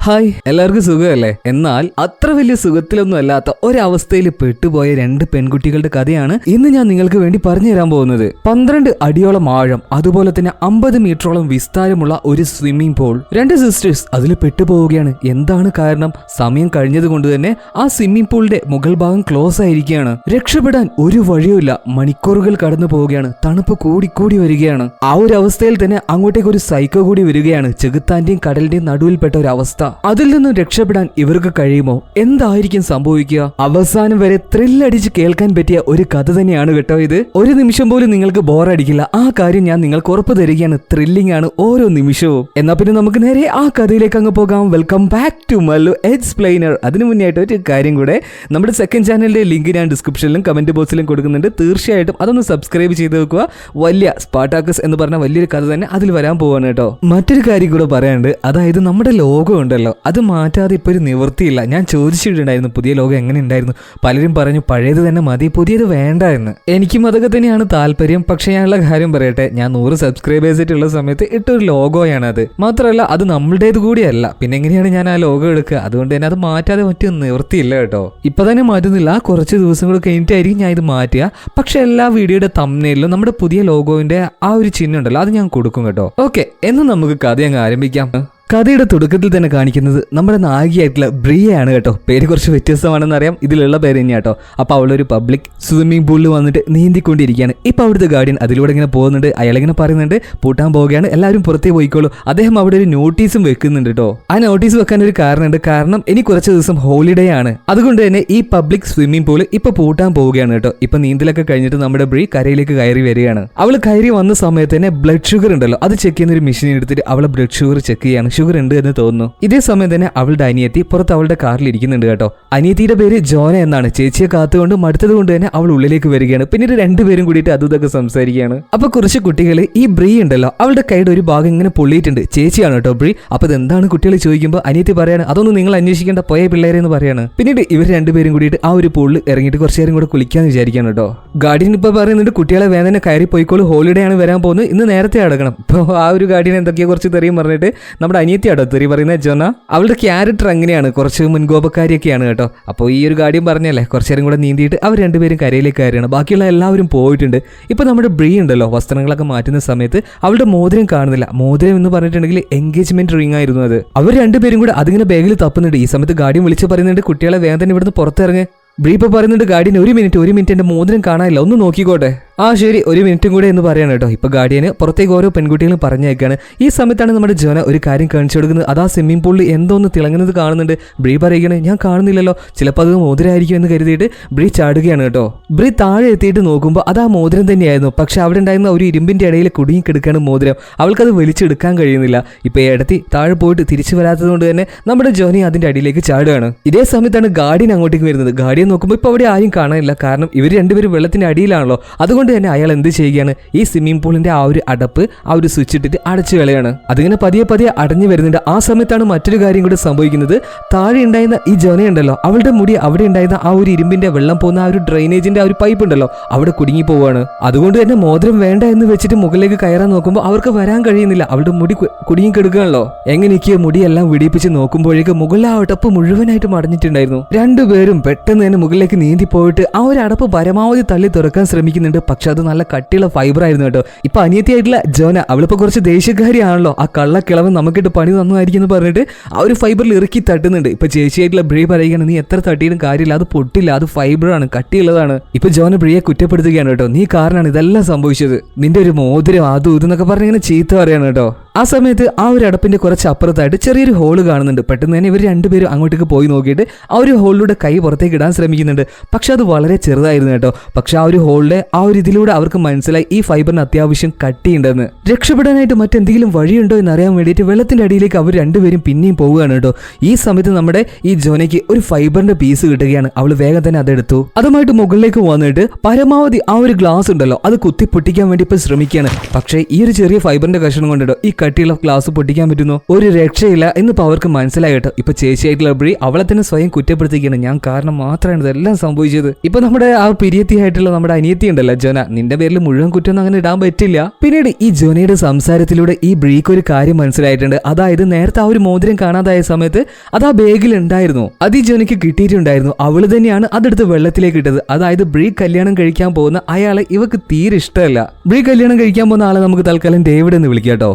Hi, എല്ലാവർക്കും സുഖമല്ലേ? എന്നാൽ അത്ര വലിയ സുഖത്തിലൊന്നും അല്ലാത്ത ഒരവസ്ഥയിൽ പെട്ടുപോയ രണ്ട് പെൺകുട്ടികളുടെ കഥയാണ് ഇന്ന് ഞാൻ നിങ്ങൾക്ക് വേണ്ടി പറഞ്ഞു തരാൻ പോകുന്നത്. 12 അടിയോളം ആഴം, അതുപോലെ തന്നെ 50 മീറ്ററോളം വിസ്താരമുള്ള ഒരു സ്വിമ്മിംഗ് പൂൾ. രണ്ട് സിസ്റ്റേഴ്സ് അതിൽ പെട്ടുപോവുകയാണ്. എന്താണ് കാരണം? സമയം കഴിഞ്ഞത് കൊണ്ട് തന്നെ ആ സ്വിമ്മിംഗ് പൂളിന്റെ മുകൾ ഭാഗം ക്ലോസ് ആയിരിക്കുകയാണ്. രക്ഷപ്പെടാൻ ഒരു വഴിയുമില്ല. മണിക്കൂറുകൾ കടന്നു പോവുകയാണ്. തണുപ്പ് കൂടിക്കൂടി വരികയാണ്. ആ ഒരു അവസ്ഥയിൽ തന്നെ അങ്ങോട്ടേക്ക് ഒരു സൈക്കോ കൂടി വരികയാണ്. ചെകുത്താന്റെയും കടലിന്റെയും നടുവിൽപ്പെട്ട ഒരു അവസ്ഥ. അതിൽ നിന്നും രക്ഷപ്പെടാൻ ഇവർക്ക് കഴിയുമോ? എന്തായിരിക്കും സംഭവിക്കുക? അവസാനം വരെ ത്രില്ലടിച്ച് കേൾക്കാൻ പറ്റിയ ഒരു കഥ തന്നെയാണ് കേട്ടോ ഇത്. ഒരു നിമിഷം പോലും നിങ്ങൾക്ക് ബോറടിക്കില്ല. ആ കാര്യം ഞാൻ നിങ്ങൾക്ക് ഉറപ്പ് തരികയാണ്. ത്രില്ലിംഗ് ആണ് ഓരോ നിമിഷവും. എന്നാ പിന്നെ നമുക്ക് നേരെ ആ കഥയിലേക്ക് അങ്ങ് പോകാം. Welcome back to Mallu Explainer. അതിനു മുന്നായിട്ട് ഒരു കാര്യം കൂടെ, നമ്മുടെ സെക്കൻഡ് ചാനലിന്റെ ലിങ്ക് ഞാൻ ഡിസ്ക്രിപ്ഷനിലും കമന്റ് ബോക്സിലും കൊടുക്കുന്നുണ്ട്. തീർച്ചയായിട്ടും അതൊന്ന് സബ്സ്ക്രൈബ് ചെയ്ത് വെക്കുക. വലിയ സ്പാർട്ടാക്കസ് എന്ന് പറഞ്ഞ വലിയൊരു കഥ തന്നെ അതിൽ വരാൻ പോവാണ് കേട്ടോ. മറ്റൊരു കാര്യം കൂടെ പറയാനുണ്ട്. അതായത് നമ്മുടെ ലോഗോ ഉണ്ടല്ലോ, അത് മാറ്റാതെ ഇപ്പോൾ ഒരു നിവൃത്തിയില്ല. ഞാൻ ചോദിച്ചിട്ടുണ്ടായിരുന്നു പുതിയ ലോഗോ എങ്ങനെ ഉണ്ടായിരുന്നു. പലരും പറഞ്ഞു പഴയത് തന്നെ മതി, പുതിയത് വേണ്ട എന്ന്. എനിക്കും അതൊക്കെ തന്നെയാണ് താല്പര്യം. പക്ഷേ ഞാനുള്ള കാര്യം പറയട്ടെ, ഞാൻ 100 സബ്സ്ക്രൈബേഴ്സ് ആയിട്ടുള്ള സമയത്ത് ഇട്ടൊരു ലോഗോയാണ് അത്. മാത്രമല്ല അത് നമ്മളുടേത് കൂടിയല്ല. പിന്നെ എങ്ങനെയാണ് ഞാൻ ആ ലോഗോ എടുക്കുക? അതുകൊണ്ട് തന്നെ അത് മാറ്റാതെ മറ്റൊരു നിവൃത്തിയില്ല കേട്ടോ. ഇപ്പൊ തന്നെ മാറ്റുന്നില്ല, കുറച്ച് ദിവസം കൂടെ കഴിഞ്ഞിട്ടായിരിക്കും ഞാൻ ഇത് മാറ്റുക. പക്ഷെ എല്ലാ വീഡിയോയുടെ തംബ്നെയിലും നമ്മുടെ പുതിയ ലോഗോവിന്റെ ആ ഒരു ചിഹ്നം ഉണ്ടല്ലോ, അത് ഞാൻ കൊടുക്കും കേട്ടോ. ഓക്കെ, എന്ന് നമുക്ക് കഥ അങ്ങ് ആരംഭിക്കാം. കഥയുടെ തുടക്കത്തിൽ തന്നെ കാണിക്കുന്നത് നമ്മുടെ നായികയായിട്ടുള്ള ബ്രിയയാണ് കേട്ടോ. പേര് കുറച്ച് വ്യത്യസ്തമാണെന്ന് അറിയാം, ഇതിലുള്ള പേര് തന്നെയാണ് കേട്ടോ. അപ്പോൾ അവളൊരു പബ്ലിക് സ്വിമ്മിംഗ് പൂളിൽ വന്നിട്ട് നീന്തിക്കൊണ്ടിരിക്കുകയാണ്. ഇപ്പോൾ അവിടുത്തെ ഗാർഡിയൻ അതിലൂടെ ഇങ്ങനെ പോകുന്നുണ്ട്. അയാളിങ്ങനെ പറയുന്നുണ്ട് പൂട്ടാൻ പോവുകയാണ്, എല്ലാവരും പുറത്തേ പോയിക്കോളൂ. അദ്ദേഹം അവിടെ ഒരു നോട്ടീസും വെക്കുന്നുണ്ട് കേട്ടോ. ആ നോട്ടീസ് വെക്കാൻ ഒരു കാരണമുണ്ട്. കാരണം ഇനി കുറച്ച് ദിവസം ഹോളിഡേ ആണ്. അതുകൊണ്ട് തന്നെ ഈ പബ്ലിക് സ്വിമ്മിംഗ് പൂൾ ഇപ്പൊ പൂട്ടാൻ പോവുകയാണ് കേട്ടോ. ഇപ്പൊ നീന്തലൊക്കെ കഴിഞ്ഞിട്ട് നമ്മുടെ ബ്രി കരയിലേക്ക് കയറി വരികയാണ്. അവൾ കയറി വന്ന സമയത്ത് തന്നെ ബ്ലഡ് ഷുഗർ ഉണ്ടല്ലോ, അത് ചെക്ക് ചെയ്യുന്ന ഒരു മെഷീൻ എടുത്തിട്ട് അവളെ ബ്ലഡ് ഷുഗർ ചെക്ക് ചെയ്യാണ്. ഷുഗർ ഉണ്ട് എന്ന് തോന്നുന്നു. ഇതേ സമയം തന്നെ അവളുടെ അനിയത്തി പുറത്ത് അവളുടെ കാറിൽ ഇരിക്കുന്നുണ്ട് കേട്ടോ. അനിയത്തിയുടെ പേര് ജോന എന്നാണ്. ചേച്ചിയെ കാത്തുകൊണ്ട് മടുത്തത് കൊണ്ട് തന്നെ അവൾ ഉള്ളിലേക്ക് വരികയാണ്. പിന്നീട് രണ്ടുപേരും കൂടിയിട്ട് അതുതൊക്കെ സംസാരിക്കുകയാണ്. അപ്പൊ കുറച്ച് കുട്ടികൾ ഈ ബ്രീ ഉണ്ടല്ലോ, അവളുടെ കൈയുടെ ഒരു ഭാഗം ഇങ്ങനെ പൊള്ളിയിട്ടുണ്ട്. ചേച്ചിയാണ് കേട്ടോ ബ്രീ. അപ്പൊ ഇതെന്താണ് കുട്ടികൾ ചോദിക്കുമ്പോൾ അനിയത്തി പറയാണ്, അതൊന്നും നിങ്ങൾ അന്വേഷിക്കേണ്ട, പോയ പിള്ളേരെ എന്ന് പറയാണ്. പിന്നീട് ഇവർ രണ്ടുപേരും കൂടിയിട്ട് ആ ഒരു പൂളിൽ ഇറങ്ങിയിട്ട് കുറച്ചു നേരം കൂടെ കുളിക്കാന്ന് വിചാരിക്കാണ് കേട്ടോ. ഗാർഡിയൻ ഇപ്പൊ പറയുന്നുണ്ട് കുട്ടികളെ വേദന കയറി പോയിക്കോളൂ, ഹോളിഡേ ആണ് വരാൻ പോകുന്നത്, ഇന്ന് നേരത്തെ അടക്കണം. ഇപ്പൊ ആ ഒരു ഗാർഡിയൻ എന്തൊക്കെയോ കുറച്ച് തെറിയും പറഞ്ഞിട്ട് നമ്മുടെ അനിയത്തി തെറി പറയുന്ന ജോന, അവളുടെ ക്യാരക്ടർ അങ്ങനെയാണ്, കുറച്ച് മുൻകോപക്കാരിയൊക്കെയാണ് കേട്ടോ. അപ്പോൾ ഈ ഒരു കാര്യം പറഞ്ഞല്ലേ, കുറച്ചു നേരം കൂടെ നീന്തിയിട്ട് അവർ രണ്ടുപേരും കരയിലേക്ക് കയറിയാണ്. ബാക്കിയുള്ള എല്ലാവരും പോയിട്ടുണ്ട്. ഇപ്പൊ നമ്മുടെ ബ്രീ ഉണ്ടല്ലോ, വസ്ത്രങ്ങളൊക്കെ മാറ്റുന്ന സമയത്ത് അവളുടെ മോതിരം കാണുന്നില്ല. മോതിരം എന്ന് പറഞ്ഞിട്ടുണ്ടെങ്കിൽ എൻഗേജ്മെന്റ് റിംഗ് ആയിരുന്നു അത്. അവർ രണ്ടുപേരും കൂടെ അതിങ്ങനെ ബാഗിൽ തപ്പുന്നുണ്ട്. ഈ സമയത്ത് ഗാർഡിയൻ വിളിച്ച് പറയുന്നുണ്ട് കുട്ടികളെ വേഗം തന്നെ ഇവിടുന്ന് പുറത്തിറങ്ങി. ബ്രീ ഇപ്പൊ പറയുന്നുണ്ട് ഗാർഡിയൻ ഒരു മിനിറ്റ് എന്റെ മോതിരം കാണാനില്ല, ഒന്ന് നോക്കിക്കോട്ടെ. ആ ശരി, ഒരു മിനിറ്റും കൂടെ എന്ന് പറയാണ് കേട്ടോ. ഇപ്പൊ ഗാർഡിയന് പുറത്തേക്ക് ഓരോ പെൺകുട്ടികളും പറഞ്ഞേക്കാണ്. ഈ സമയത്താണ് നമ്മുടെ ജോന ഒരു കാര്യം കാണിച്ചു കൊടുക്കുന്നത്. അതാ സ്വിമ്മിംഗ് പൂളിൽ എന്തോ ഒന്ന് തിളങ്ങുന്നത് കാണുന്നുണ്ട്. ബ്രീ പറയുകയാണ് ഞാൻ കാണുന്നില്ലല്ലോ, ചിലപ്പോൾ അത് മോതിരമായിരിക്കും എന്ന് കരുതിയിട്ട് ബ്രീ ചാടുകയാണ് കേട്ടോ. ബ്രീ താഴെ എത്തിയിട്ട് നോക്കുമ്പോൾ അത് ആ മോതിരം തന്നെയായിരുന്നു. പക്ഷെ അവിടെ ഉണ്ടായിരുന്ന ഒരു ഇരുമ്പിന്റെ ഇടയിൽ കുടുങ്ങി കിടക്കുകയാണ് മോതിരം. അവൾക്കത് വലിച്ചെടുക്കാൻ കഴിയുന്നില്ല. ഇപ്പൊ ഇടത്തി താഴെ പോയിട്ട് തിരിച്ചു വരാത്തത് കൊണ്ട് തന്നെ നമ്മുടെ ജോനി അതിന്റെ അടിയിലേക്ക് ചാടുകയാണ്. ഇതേ സമയത്താണ് ഗാർഡിയൻ അങ്ങോട്ടേക്ക് വരുന്നത്. ഗാർഡിയൻ നോക്കുമ്പോൾ ഇപ്പൊ അവിടെ ആരും കാണാനില്ല. കാരണം ഇവർ രണ്ടുപേരും വെള്ളത്തിന്റെ അടിയിലാണല്ലോ. അതുകൊണ്ട് തന്നെ അയാൾ എന്ത് ചെയ്യുകയാണ്, ഈ സ്വിമ്മിംഗ് പൂളിന്റെ ആ ഒരു അടപ്പ്, ആ ഒരു സ്വിച്ച് ഇട്ടിട്ട് അടച്ചു കളയാണ്. അതിങ്ങനെ പതിയെ അടഞ്ഞു വരുന്നുണ്ട്. ആ സമയത്താണ് മറ്റൊരു കാര്യം കൂടി സംഭവിക്കുന്നത്. താഴെ ഉണ്ടായിരുന്ന ഈ ജോനയുണ്ടല്ലോ, അവളുടെ മുടി അവിടെ ഉണ്ടായിരുന്ന ആ ഒരു ഇരുമ്പിന്റെ വെള്ളം പോകുന്ന ആ ഒരു ഡ്രെയിനേജിന്റെ ആ ഒരു പൈപ്പ് ഉണ്ടല്ലോ, അവിടെ കുടുങ്ങി പോവാണ്. അതുകൊണ്ട് തന്നെ മോതിരം വേണ്ട എന്ന് വെച്ചിട്ട് മുകളിലേക്ക് കയറാൻ നോക്കുമ്പോൾ അവർക്ക് വരാൻ കഴിയുന്നില്ല. അവളുടെ മുടി കുടുങ്ങി കിടക്കുകയാണല്ലോ. എങ്ങനെയൊക്കെ മുടിയെല്ലാം വിടിപ്പിച്ച് നോക്കുമ്പോഴേക്ക് മുകളിൽ ആ അടപ്പ് മുഴുവനായിട്ട് അടഞ്ഞിട്ടുണ്ടായിരുന്നു. രണ്ടുപേരും പെട്ടെന്ന് തന്നെ മുകളിലേക്ക് നീന്തി പോയിട്ട് ആ ഒരു അടപ്പ് പരമാവധി തള്ളി തുറക്കാൻ ശ്രമിക്കുന്നുണ്ട്. പക്ഷെ അത് നല്ല കട്ടിയുള്ള ഫൈബർ ആയിരുന്നു കേട്ടോ. ഇപ്പൊ അനിയത്തിയായിട്ടുള്ള ജോന, അവളിപ്പോ കുറച്ച് ദേഷ്യക്കാരിയാണല്ലോ. ആ കള്ളക്കിളവൻ നമുക്കിട്ട് പണി തന്നതായിരിക്കും എന്ന് പറഞ്ഞിട്ട് ആ ഒരു ഫൈബറിൽ ഇറക്കി തട്ടുന്നുണ്ട്. ഇപ്പൊ ചേച്ചിയായിട്ടുള്ള ബ്രീ പറയുകയാണ് നീ എത്ര തട്ടിയും കാര്യമില്ല, അത് പൊട്ടില്ല, അത് ഫൈബറാണ്, കട്ടിയുള്ളതാണ്. ഇപ്പൊ ജോന ബ്രിയെ കുറ്റപ്പെടുത്തുകയാണ് കേട്ടോ. നീ കാരണമാണ് ഇതെല്ലാം സംഭവിച്ചത്, നിന്റെ ഒരു മോതിരം അതും ഇതെന്നൊക്കെ പറഞ്ഞിങ്ങനെ ചീത്ത പറയാണ് കേട്ടോ. ആ സമയത്ത് ആ ഒരു അടപ്പിന്റെ കുറച്ച് അപ്പുറത്തായിട്ട് ചെറിയൊരു ഹോള് കാണുന്നുണ്ട്. പെട്ടെന്ന് തന്നെ ഇവർ രണ്ടുപേരും അങ്ങോട്ടേക്ക് പോയി നോക്കിയിട്ട് ആ ഒരു ഹോളിലൂടെ കൈ പുറത്തേക്ക് ഇടാൻ ശ്രമിക്കുന്നുണ്ട്. പക്ഷെ അത് വളരെ ചെറുതായിരുന്നു കേട്ടോ. പക്ഷെ ആ ഒരു ഹോളിലെ ആ ഒരു ഇതിലൂടെ അവർക്ക് മനസ്സിലായി ഈ ഫൈബറിന് അത്യാവശ്യം കട്ടിയുണ്ടെന്ന്. രക്ഷപ്പെടാനായിട്ട് മറ്റെന്തെങ്കിലും വഴിയുണ്ടോ എന്ന് അറിയാൻ വേണ്ടിയിട്ട് വെള്ളത്തിന്റെ അടിയിലേക്ക് അവർ രണ്ടുപേരും പിന്നെയും പോവുകയാണ് കേട്ടോ. ഈ സമയത്ത് നമ്മുടെ ഈ ജോനയ്ക്ക് ഒരു ഫൈബറിന്റെ പീസ് കിട്ടുകയാണ്. അവൾ വേഗം തന്നെ അതെടുത്തു. അതുമായിട്ട് മുകളിലേക്ക് വന്നിട്ട് പരമാവധി ആ ഒരു ഗ്ലാസ് ഉണ്ടല്ലോ അത് കുത്തി പൊട്ടിക്കാൻ വേണ്ടി ഇപ്പൊ ശ്രമിക്കുകയാണ്. പക്ഷേ ഈ ഒരു ചെറിയ ഫൈബറിന്റെ കഷ്ണം കൊണ്ടിട്ടോ ഈ കട്ടിയുള്ള ഗ്ലാസ് പൊട്ടിക്കാൻ പറ്റുന്നു, ഒരു രക്ഷയില്ല എന്നിപ്പോ അവർക്ക് മനസ്സിലായി കേട്ടോ. ഇപ്പൊ ചേച്ചിയായിട്ടുള്ള ബ്രീ അവളെ തന്നെ സ്വയം കുറ്റപ്പെടുത്തിക്കുകയാണ്, ഞാൻ കാരണം മാത്രമാണ് ഇതെല്ലാം സംഭവിച്ചത്. ഇപ്പൊ നമ്മുടെ ആ പിരിയത്തിയായിട്ടുള്ള നമ്മുടെ അനിയത്തി ഉണ്ടല്ലോ ജോന, നിന്റെ പേരിൽ മുഴുവൻ കുറ്റം അങ്ങനെ ഇടാൻ പറ്റില്ല. പിന്നീട് ഈ ജോനയുടെ സംസാരത്തിലൂടെ ഈ ബ്രീക്ക് ഒരു കാര്യം മനസ്സിലായിട്ടുണ്ട്. അതായത് നേരത്തെ ആ ഒരു മോതിരം കാണാതായ സമയത്ത് അത് ആ ബാഗിൽ ഉണ്ടായിരുന്നു, അത് ഈ ജോനയ്ക്ക് കിട്ടിയിട്ടുണ്ടായിരുന്നു. അവള് തന്നെയാണ് അതെടുത്ത് വെള്ളത്തിലേക്ക് ഇട്ടത്. അതായത് ബ്രീ കല്യാണം കഴിക്കാൻ പോകുന്ന അയാളെ ഇവക്ക് തീരെ ഇഷ്ടമല്ല. ബ്രീ കല്യാണം കഴിക്കാൻ പോകുന്ന ആളെ നമുക്ക് തൽക്കാലം ഡേവിഡ് എന്ന് വിളിക്കാം കേട്ടോ.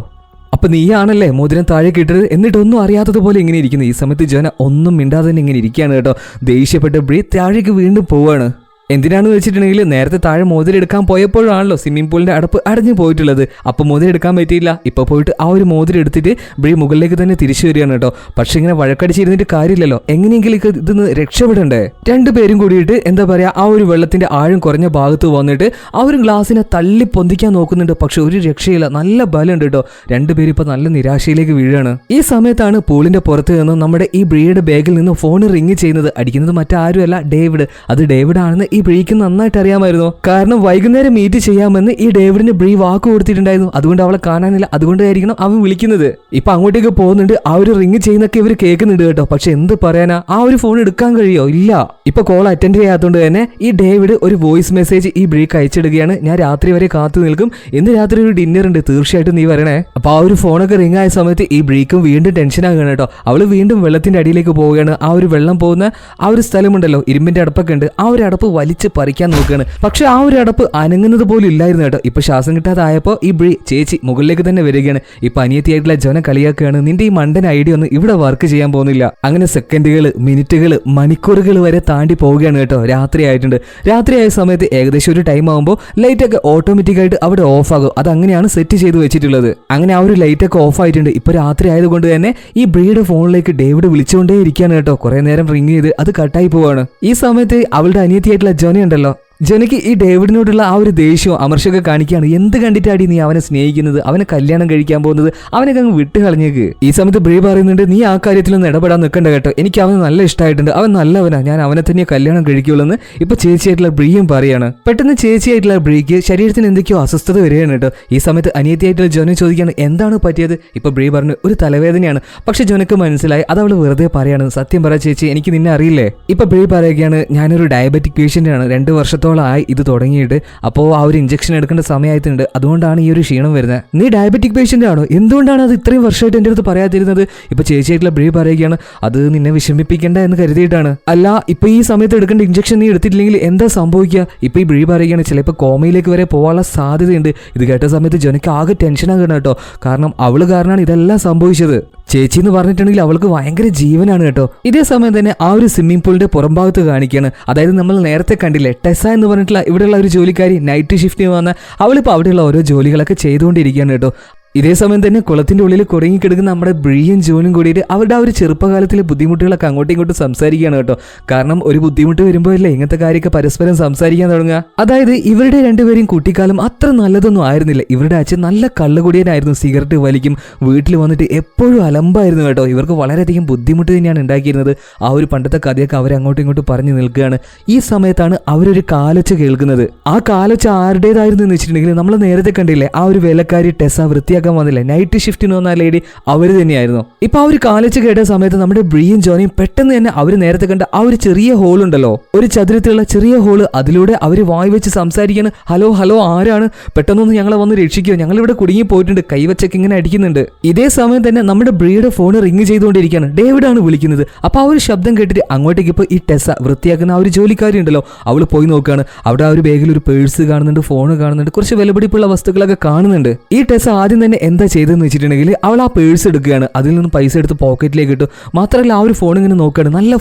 അപ്പൊ നീയാണല്ലേ മോതിരം താഴെ കിട്ടത്, എന്നിട്ടൊന്നും അറിയാത്തതുപോലെ ഇങ്ങനെ ഇരിക്കുന്നു. ഈ സമയത്ത് ജോന ഒന്നും മിണ്ടാതെ തന്നെ ഇങ്ങനെ ഇരിക്കുകയാണ് കേട്ടോ. ദേഷ്യപ്പെട്ട് ബ്രീ താഴേക്ക് വീണ്ടും പോവാണ്. എന്തിനാണെന്ന് വെച്ചിട്ടുണ്ടെങ്കിൽ നേരത്തെ താഴെ മോതിരം എടുക്കാൻ പോയപ്പോഴാണല്ലോ സ്വിമ്മിംഗ് പൂളിന്റെ അടപ്പ് അടഞ്ഞു പോയിട്ടുള്ളത്. അപ്പൊ മോതിരം എടുക്കാൻ പറ്റിയില്ല. ഇപ്പൊ പോയിട്ട് ആ ഒരു മോതിരം എടുത്തിട്ട് ബ്രീ മുകളിലേക്ക് തന്നെ തിരിച്ചു വരികയാണ് കേട്ടോ. പക്ഷെ ഇങ്ങനെ വഴക്കടിച്ചിരുന്നിട്ട് കാര്യമില്ലല്ലോ, എങ്ങനെയെങ്കിലും ഇതിന്ന് രക്ഷപ്പെടണ്ടേ. രണ്ടുപേരും കൂടിയിട്ട് എന്താ പറയാ ആ ഒരു വെള്ളത്തിന്റെ ആഴം കുറഞ്ഞ ഭാഗത്ത് വന്നിട്ട് ആ ഒരു ഗ്ലാസിനെ തള്ളി പൊന്തിക്കാൻ നോക്കുന്നുണ്ട്. പക്ഷെ ഒരു രക്ഷയില്ല, നല്ല ബലമുണ്ട് കേട്ടോ. രണ്ടുപേരും ഇപ്പൊ നല്ല നിരാശയിലേക്ക് വീഴാണ്. ഈ സമയത്താണ് പൂളിന്റെ പുറത്ത് നിന്നും നമ്മുടെ ഈ ബ്രീയുടെ ബാഗിൽ നിന്ന് ഫോൺ റിങ് ചെയ്യുന്നത്. അടിക്കുന്നത് മറ്റാരുമല്ല, ഡേവിഡ്. അത് ഡേവിഡ് ആണെന്ന് ഈ ബ്രീക്ക് നന്നായിട്ട് അറിയാമായിരുന്നു. കാരണം വൈകുന്നേരം മീറ്റ് ചെയ്യാമെന്ന് ഈ ഡേവിഡിന് ബ്രീ വാക്ക് കൊടുത്തിട്ടുണ്ടായിരുന്നു. അതുകൊണ്ട് അവളെ കാണാനില്ല, അതുകൊണ്ടായിരിക്കണം അവൻ വിളിക്കുന്നത്. ഇപ്പൊ അങ്ങോട്ടേക്ക് പോകുന്നുണ്ട്, ആ ഒരു റിങ് ചെയ്യുന്നൊക്കെ ഇവർ കേൾക്കുന്നുണ്ട് കേട്ടോ. പക്ഷെ എന്ത് പറയാനാ, ആ ഒരു ഫോൺ എടുക്കാൻ കഴിയോ? ഇല്ല. ഇപ്പൊ കോൾ അറ്റൻഡ് ചെയ്യാത്തതുകൊണ്ട് തന്നെ ഈ ഡേവിഡ് ഒരു വോയിസ് മെസ്സേജ് ഈ ബ്രീക്ക് അയച്ചിടുകയാണ്, ഞാൻ രാത്രി വരെ കാത്തു നിൽക്കും, ഇന്ന് രാത്രി ഒരു ഡിന്നർ ഉണ്ട്, തീർച്ചയായിട്ടും നീ വരണേ. അപ്പൊ ആ ഒരു ഫോണൊക്കെ റിങ് ആയ സമയത്ത് ഈ ബ്രീക്കും വീണ്ടും ടെൻഷൻ ആകുകയാണ് കേട്ടോ. അവള് വീണ്ടും വെള്ളത്തിന്റെ അടിയിലേക്ക് പോവുകയാണ്. ആ ഒരു വെള്ളം പോകുന്ന ആ ഒരു സ്ഥലമുണ്ടല്ലോ, ഇരുമ്പിന്റെ അടപ്പൊക്കെ ഉണ്ട്, ആ ഒരു അടപ്പ് വലിച്ച് പറിക്കാൻ നോക്കുകയാണ്. പക്ഷെ ആ ഒരു അടപ്പ് അനങ്ങുന്നത് പോലും ഇല്ലായിരുന്നു കേട്ടോ. ഇപ്പൊ ശ്വാസം കിട്ടാതായപ്പോ ഈ ബ്രീ ചേച്ചി മുകളിലേക്ക് തന്നെ വരികയാണ്. ഇപ്പൊ അനിയത്തിയായിട്ടുള്ള ജോന കളിയാക്കുകയാണ്, നിന്റെ ഈ മണ്ടൻ ഐഡിയ ഒന്നും ഇവിടെ വർക്ക് ചെയ്യാൻ പോകുന്നില്ല. അങ്ങനെ സെക്കൻഡുകൾ, മിനിറ്റുകൾ, മണിക്കൂറുകൾ വരെ താണ്ടി പോവുകയാണ് കേട്ടോ. രാത്രി ആയിട്ടുണ്ട്. രാത്രിയായ സമയത്ത് ഏകദേശം ഒരു ടൈം ആകുമ്പോൾ ലൈറ്റ് ഒക്കെ ഓട്ടോമാറ്റിക് ആയിട്ട് അവിടെ ഓഫ് ആകും. അത് അങ്ങനെയാണ് സെറ്റ് ചെയ്ത് വെച്ചിട്ടുള്ളത്. അങ്ങനെ ആ ഒരു ലൈറ്റ് ഒക്കെ ഓഫ് ആയിട്ടുണ്ട്. ഇപ്പൊ രാത്രി ആയതുകൊണ്ട് തന്നെ ഈ ബ്രീയുടെ ഫോണിലേക്ക് ഡേവിഡ് വിളിച്ചുകൊണ്ടേ ഇരിക്കുകയാണ് കേട്ടോ. കുറെ നേരം റിങ് ചെയ്ത് അത് കട്ടായി പോവാണ്. ഈ സമയത്ത് അവളുടെ അനിയത്തിയായിട്ടുള്ള ജോന ഉണ്ടല്ലോ, ജനക്ക് ഈ ഡേവിഡിനോടുള്ള ആ ഒരു ദേഷ്യവും അമർഷമൊക്കെ കാണിക്കുകയാണ്. എന്ത് കണ്ടിട്ടാടി നീ അവനെ സ്നേഹിക്കുന്നത്, അവനെ കല്യാണം കഴിക്കാൻ പോകുന്നത്, അവനൊക്കെ അങ്ങ് വിട്ട് കളഞ്ഞേക്ക്. ഈ സമയത്ത് ബ്രീ പറയുന്നുണ്ട്, നീ ആ കാര്യത്തിലൊന്നും ഇടപെടാൻ നിൽക്കണ്ട കേട്ടോ, എനിക്ക് അവന് നല്ല ഇഷ്ടമായിട്ടുണ്ട്, അവൻ നല്ലവനാ, ഞാൻ അവനെ തന്നെ കല്യാണം കഴിക്കുള്ളൂ എന്ന് ഇപ്പൊ ചേച്ചിയായിട്ടുള്ള ബ്രീയും പറയാണ്. പെട്ടെന്ന് ചേച്ചിയായിട്ടുള്ള ബ്രീക്ക് ശരീരത്തിന് എന്തൊക്കെയോ അസ്വസ്ഥത വരികയാണ് കേട്ടോ. ഈ സമയത്ത് അനിയത്തിയായിട്ടുള്ള ജോനെ ചോദിക്കുകയാണ്, എന്താണ് പറ്റിയത്? ഇപ്പൊ ബ്രീ പറഞ്ഞു, ഒരു തലവേദനയാണ്. പക്ഷെ ജോനക്ക് മനസ്സിലായി അത് അവള് വെറുതെ പറയാണ്. സത്യം പറ ചേച്ചി, എനിക്ക് നിന്നെ അറിയില്ലേ? ഇപ്പൊ ബ്രീ പറയുകയാണ്, ഞാനൊരു ഡയബറ്റിക് പേഷ്യന്റ് ആണ്, 2 വർഷത്തോളം ആയി ഇത് തുടങ്ങിയിട്ട്. അപ്പോൾ ആ ഒരു ഇഞ്ചക്ഷൻ എടുക്കേണ്ട സമയമായിട്ടുണ്ട്, അതുകൊണ്ടാണ് ഈ ഒരു ക്ഷീണം വരുന്നത്. നീ ഡയബറ്റിക് പേഷ്യന്റ് ആണോ? എന്തുകൊണ്ടാണ് അത് ഇത്രയും വർഷമായിട്ട് എൻ്റെ അടുത്ത് പറയാതിരുന്നത്? ഇപ്പൊ ചേച്ചിയായിട്ടുള്ള ബ്രീ പറയുകയാണ്, അത് നിന്നെ വിഷമിപ്പിക്കേണ്ട എന്ന് കരുതിയിട്ടാണ്. അല്ല, ഇപ്പൊ ഈ സമയത്ത് എടുക്കേണ്ട ഇഞ്ചക്ഷൻ നീ എടുത്തിട്ടില്ലെങ്കിൽ എന്താ സംഭവിക്കുക? ഇപ്പൊ ഈ ബ്രീ പറയുകയാണ്, ചിലപ്പോൾ കോമയിലേക്ക് വരെ പോകാനുള്ള സാധ്യതയുണ്ട്. ഇത് കേട്ട സമയത്ത് ജനക്ക് ആകെ ടെൻഷനാകണം കേട്ടോ. കാരണം അവള് കാരണമാണ് ഇതെല്ലാം സംഭവിച്ചത്. ചേച്ചി എന്ന് പറഞ്ഞിട്ടുണ്ടെങ്കിൽ അവൾക്ക് ഭയങ്കര ജീവനാണ് കേട്ടോ. ഇതേ സമയം തന്നെ ആ ഒരു സ്വിമ്മിംഗ് പൂളിന്റെ പുറംഭാഗത്ത് കാണിക്കുകയാണ്. അതായത് നമ്മൾ നേരത്തെ കണ്ടില്ലേ ടെസ എന്ന് പറഞ്ഞിട്ടുള്ള ഇവിടെയുള്ള ഒരു ജോലിക്കാരി, നൈറ്റ് ഷിഫ്റ്റ് വന്ന അവളിപ്പോൾ അവിടെയുള്ള ഓരോ ജോലികളൊക്കെ ചെയ്തുകൊണ്ടിരിക്കുകയാണ് കേട്ടോ. ഇതേ സമയം തന്നെ കുളത്തിന്റെ ഉള്ളിൽ കുടുങ്ങിക്കിടക്കുന്ന നമ്മുടെ ബ്രീയും ജോനും കൂടിയിട്ട് അവരുടെ ആ ഒരു ചെറുപ്പകാലത്തിലെ ബുദ്ധിമുട്ടുകളൊക്കെ അങ്ങോട്ടും ഇങ്ങോട്ടും സംസാരിക്കുകയാണ് കേട്ടോ. കാരണം ഒരു ബുദ്ധിമുട്ട് വരുമ്പോഴല്ലേ ഇങ്ങനത്തെ കാര്യമൊക്കെ പരസ്പരം സംസാരിക്കാൻ തുടങ്ങുക. അതായത് ഇവരുടെ രണ്ടുപേരും കുട്ടിക്കാലം അത്ര നല്ലതൊന്നും ആയിരുന്നില്ല. ഇവരുടെ അച്ഛൻ നല്ല കള്ളുകുടിയനായിരുന്നു, സിഗരറ്റ് വലിക്കും, വീട്ടിൽ വന്നിട്ട് എപ്പോഴും അലമ്പായിരുന്നു കേട്ടോ. ഇവർക്ക് വളരെയധികം ബുദ്ധിമുട്ട് തന്നെയാണ് ഉണ്ടാക്കിയിരുന്നത്. ആ ഒരു പണ്ടത്തെ കഥയൊക്കെ അവർ അങ്ങോട്ടും ഇങ്ങോട്ടും പറഞ്ഞു നിൽക്കുകയാണ്. ഈ സമയത്താണ് അവരൊരു കാലൊച്ച കേൾക്കുന്നത്. ആ കാലൊച്ച ആരുടേതായിരുന്നു എന്ന് വെച്ചിട്ടുണ്ടെങ്കിൽ നമ്മൾ നേരത്തെ കണ്ടില്ലേ ആ ഒരു വേലക്കാരി ടെസ വൃത്തിയാക്കി വന്നില്ല, നൈറ്റ് ഷിഫ്റ്റിന് വന്ന ലേഡി അവര് തന്നെയായിരുന്നു. ഇപ്പൊ ആ ഒരു കാലച്ച് കേട്ട സമയത്ത് നമ്മുടെ ബ്രീയും ജോനിയും പെട്ടെന്ന് തന്നെ അവര് നേരത്തെ കണ്ട ആ ഒരു ചെറിയ ഹോൾ ഉണ്ടല്ലോ, ഒരു ചതുരത്തിലുള്ള ചെറിയ ഹോള്, അതിലൂടെ അവര് വായി വെച്ച് സംസാരിക്കാണ്. ഹലോ ഹലോ, ആരാണ്? പെട്ടെന്നൊന്ന് ഞങ്ങളെ വന്ന് രക്ഷിക്കോ, ഞങ്ങൾ ഇവിടെ കുടുങ്ങി പോയിട്ടുണ്ട്, കൈവച്ചൊക്കെ ഇങ്ങനെ അടിക്കുന്നുണ്ട്. ഇതേ സമയം തന്നെ നമ്മുടെ ബ്രീയുടെ ഫോൺ റിങ് ചെയ്തുകൊണ്ടിരിക്കുകയാണ്. ഡേവിഡ് ആണ് വിളിക്കുന്നത്. അപ്പൊ ആ ഒരു ശബ്ദം കേട്ടിട്ട് അങ്ങോട്ടേക്ക് ഇപ്പൊ ഈ ടെസ വൃത്തിയാക്കുന്ന ആ ഒരു ജോലിക്കാരി ഉണ്ടല്ലോ, അവള് പോയി നോക്കുകയാണ്. അവിടെ ആ ഒരു ബാഗിൽ ഒരു പേഴ്സ് കാണുന്നുണ്ട്, ഫോൺ കാണുന്നുണ്ട്, കുറച്ച് വിലപിടിപ്പുള്ള വസ്തുക്കളൊക്കെ കാണുന്നുണ്ട്. ഈ ടെസ ആദ്യം തന്നെ എന്താ ചെയ്തെന്ന് വെച്ചിട്ടുണ്ടെങ്കിൽ അവൾ ആ പേഴ്സ് എടുക്കുകയാണ്, അതിൽ നിന്ന് പൈസ എടുത്ത് പോക്കറ്റിലേക്ക് ഇട്ടു. മാത്രമല്ല ആ ഒരു ഫോൺ ഇങ്ങനെ നോക്കുകയാണ്, നല്ല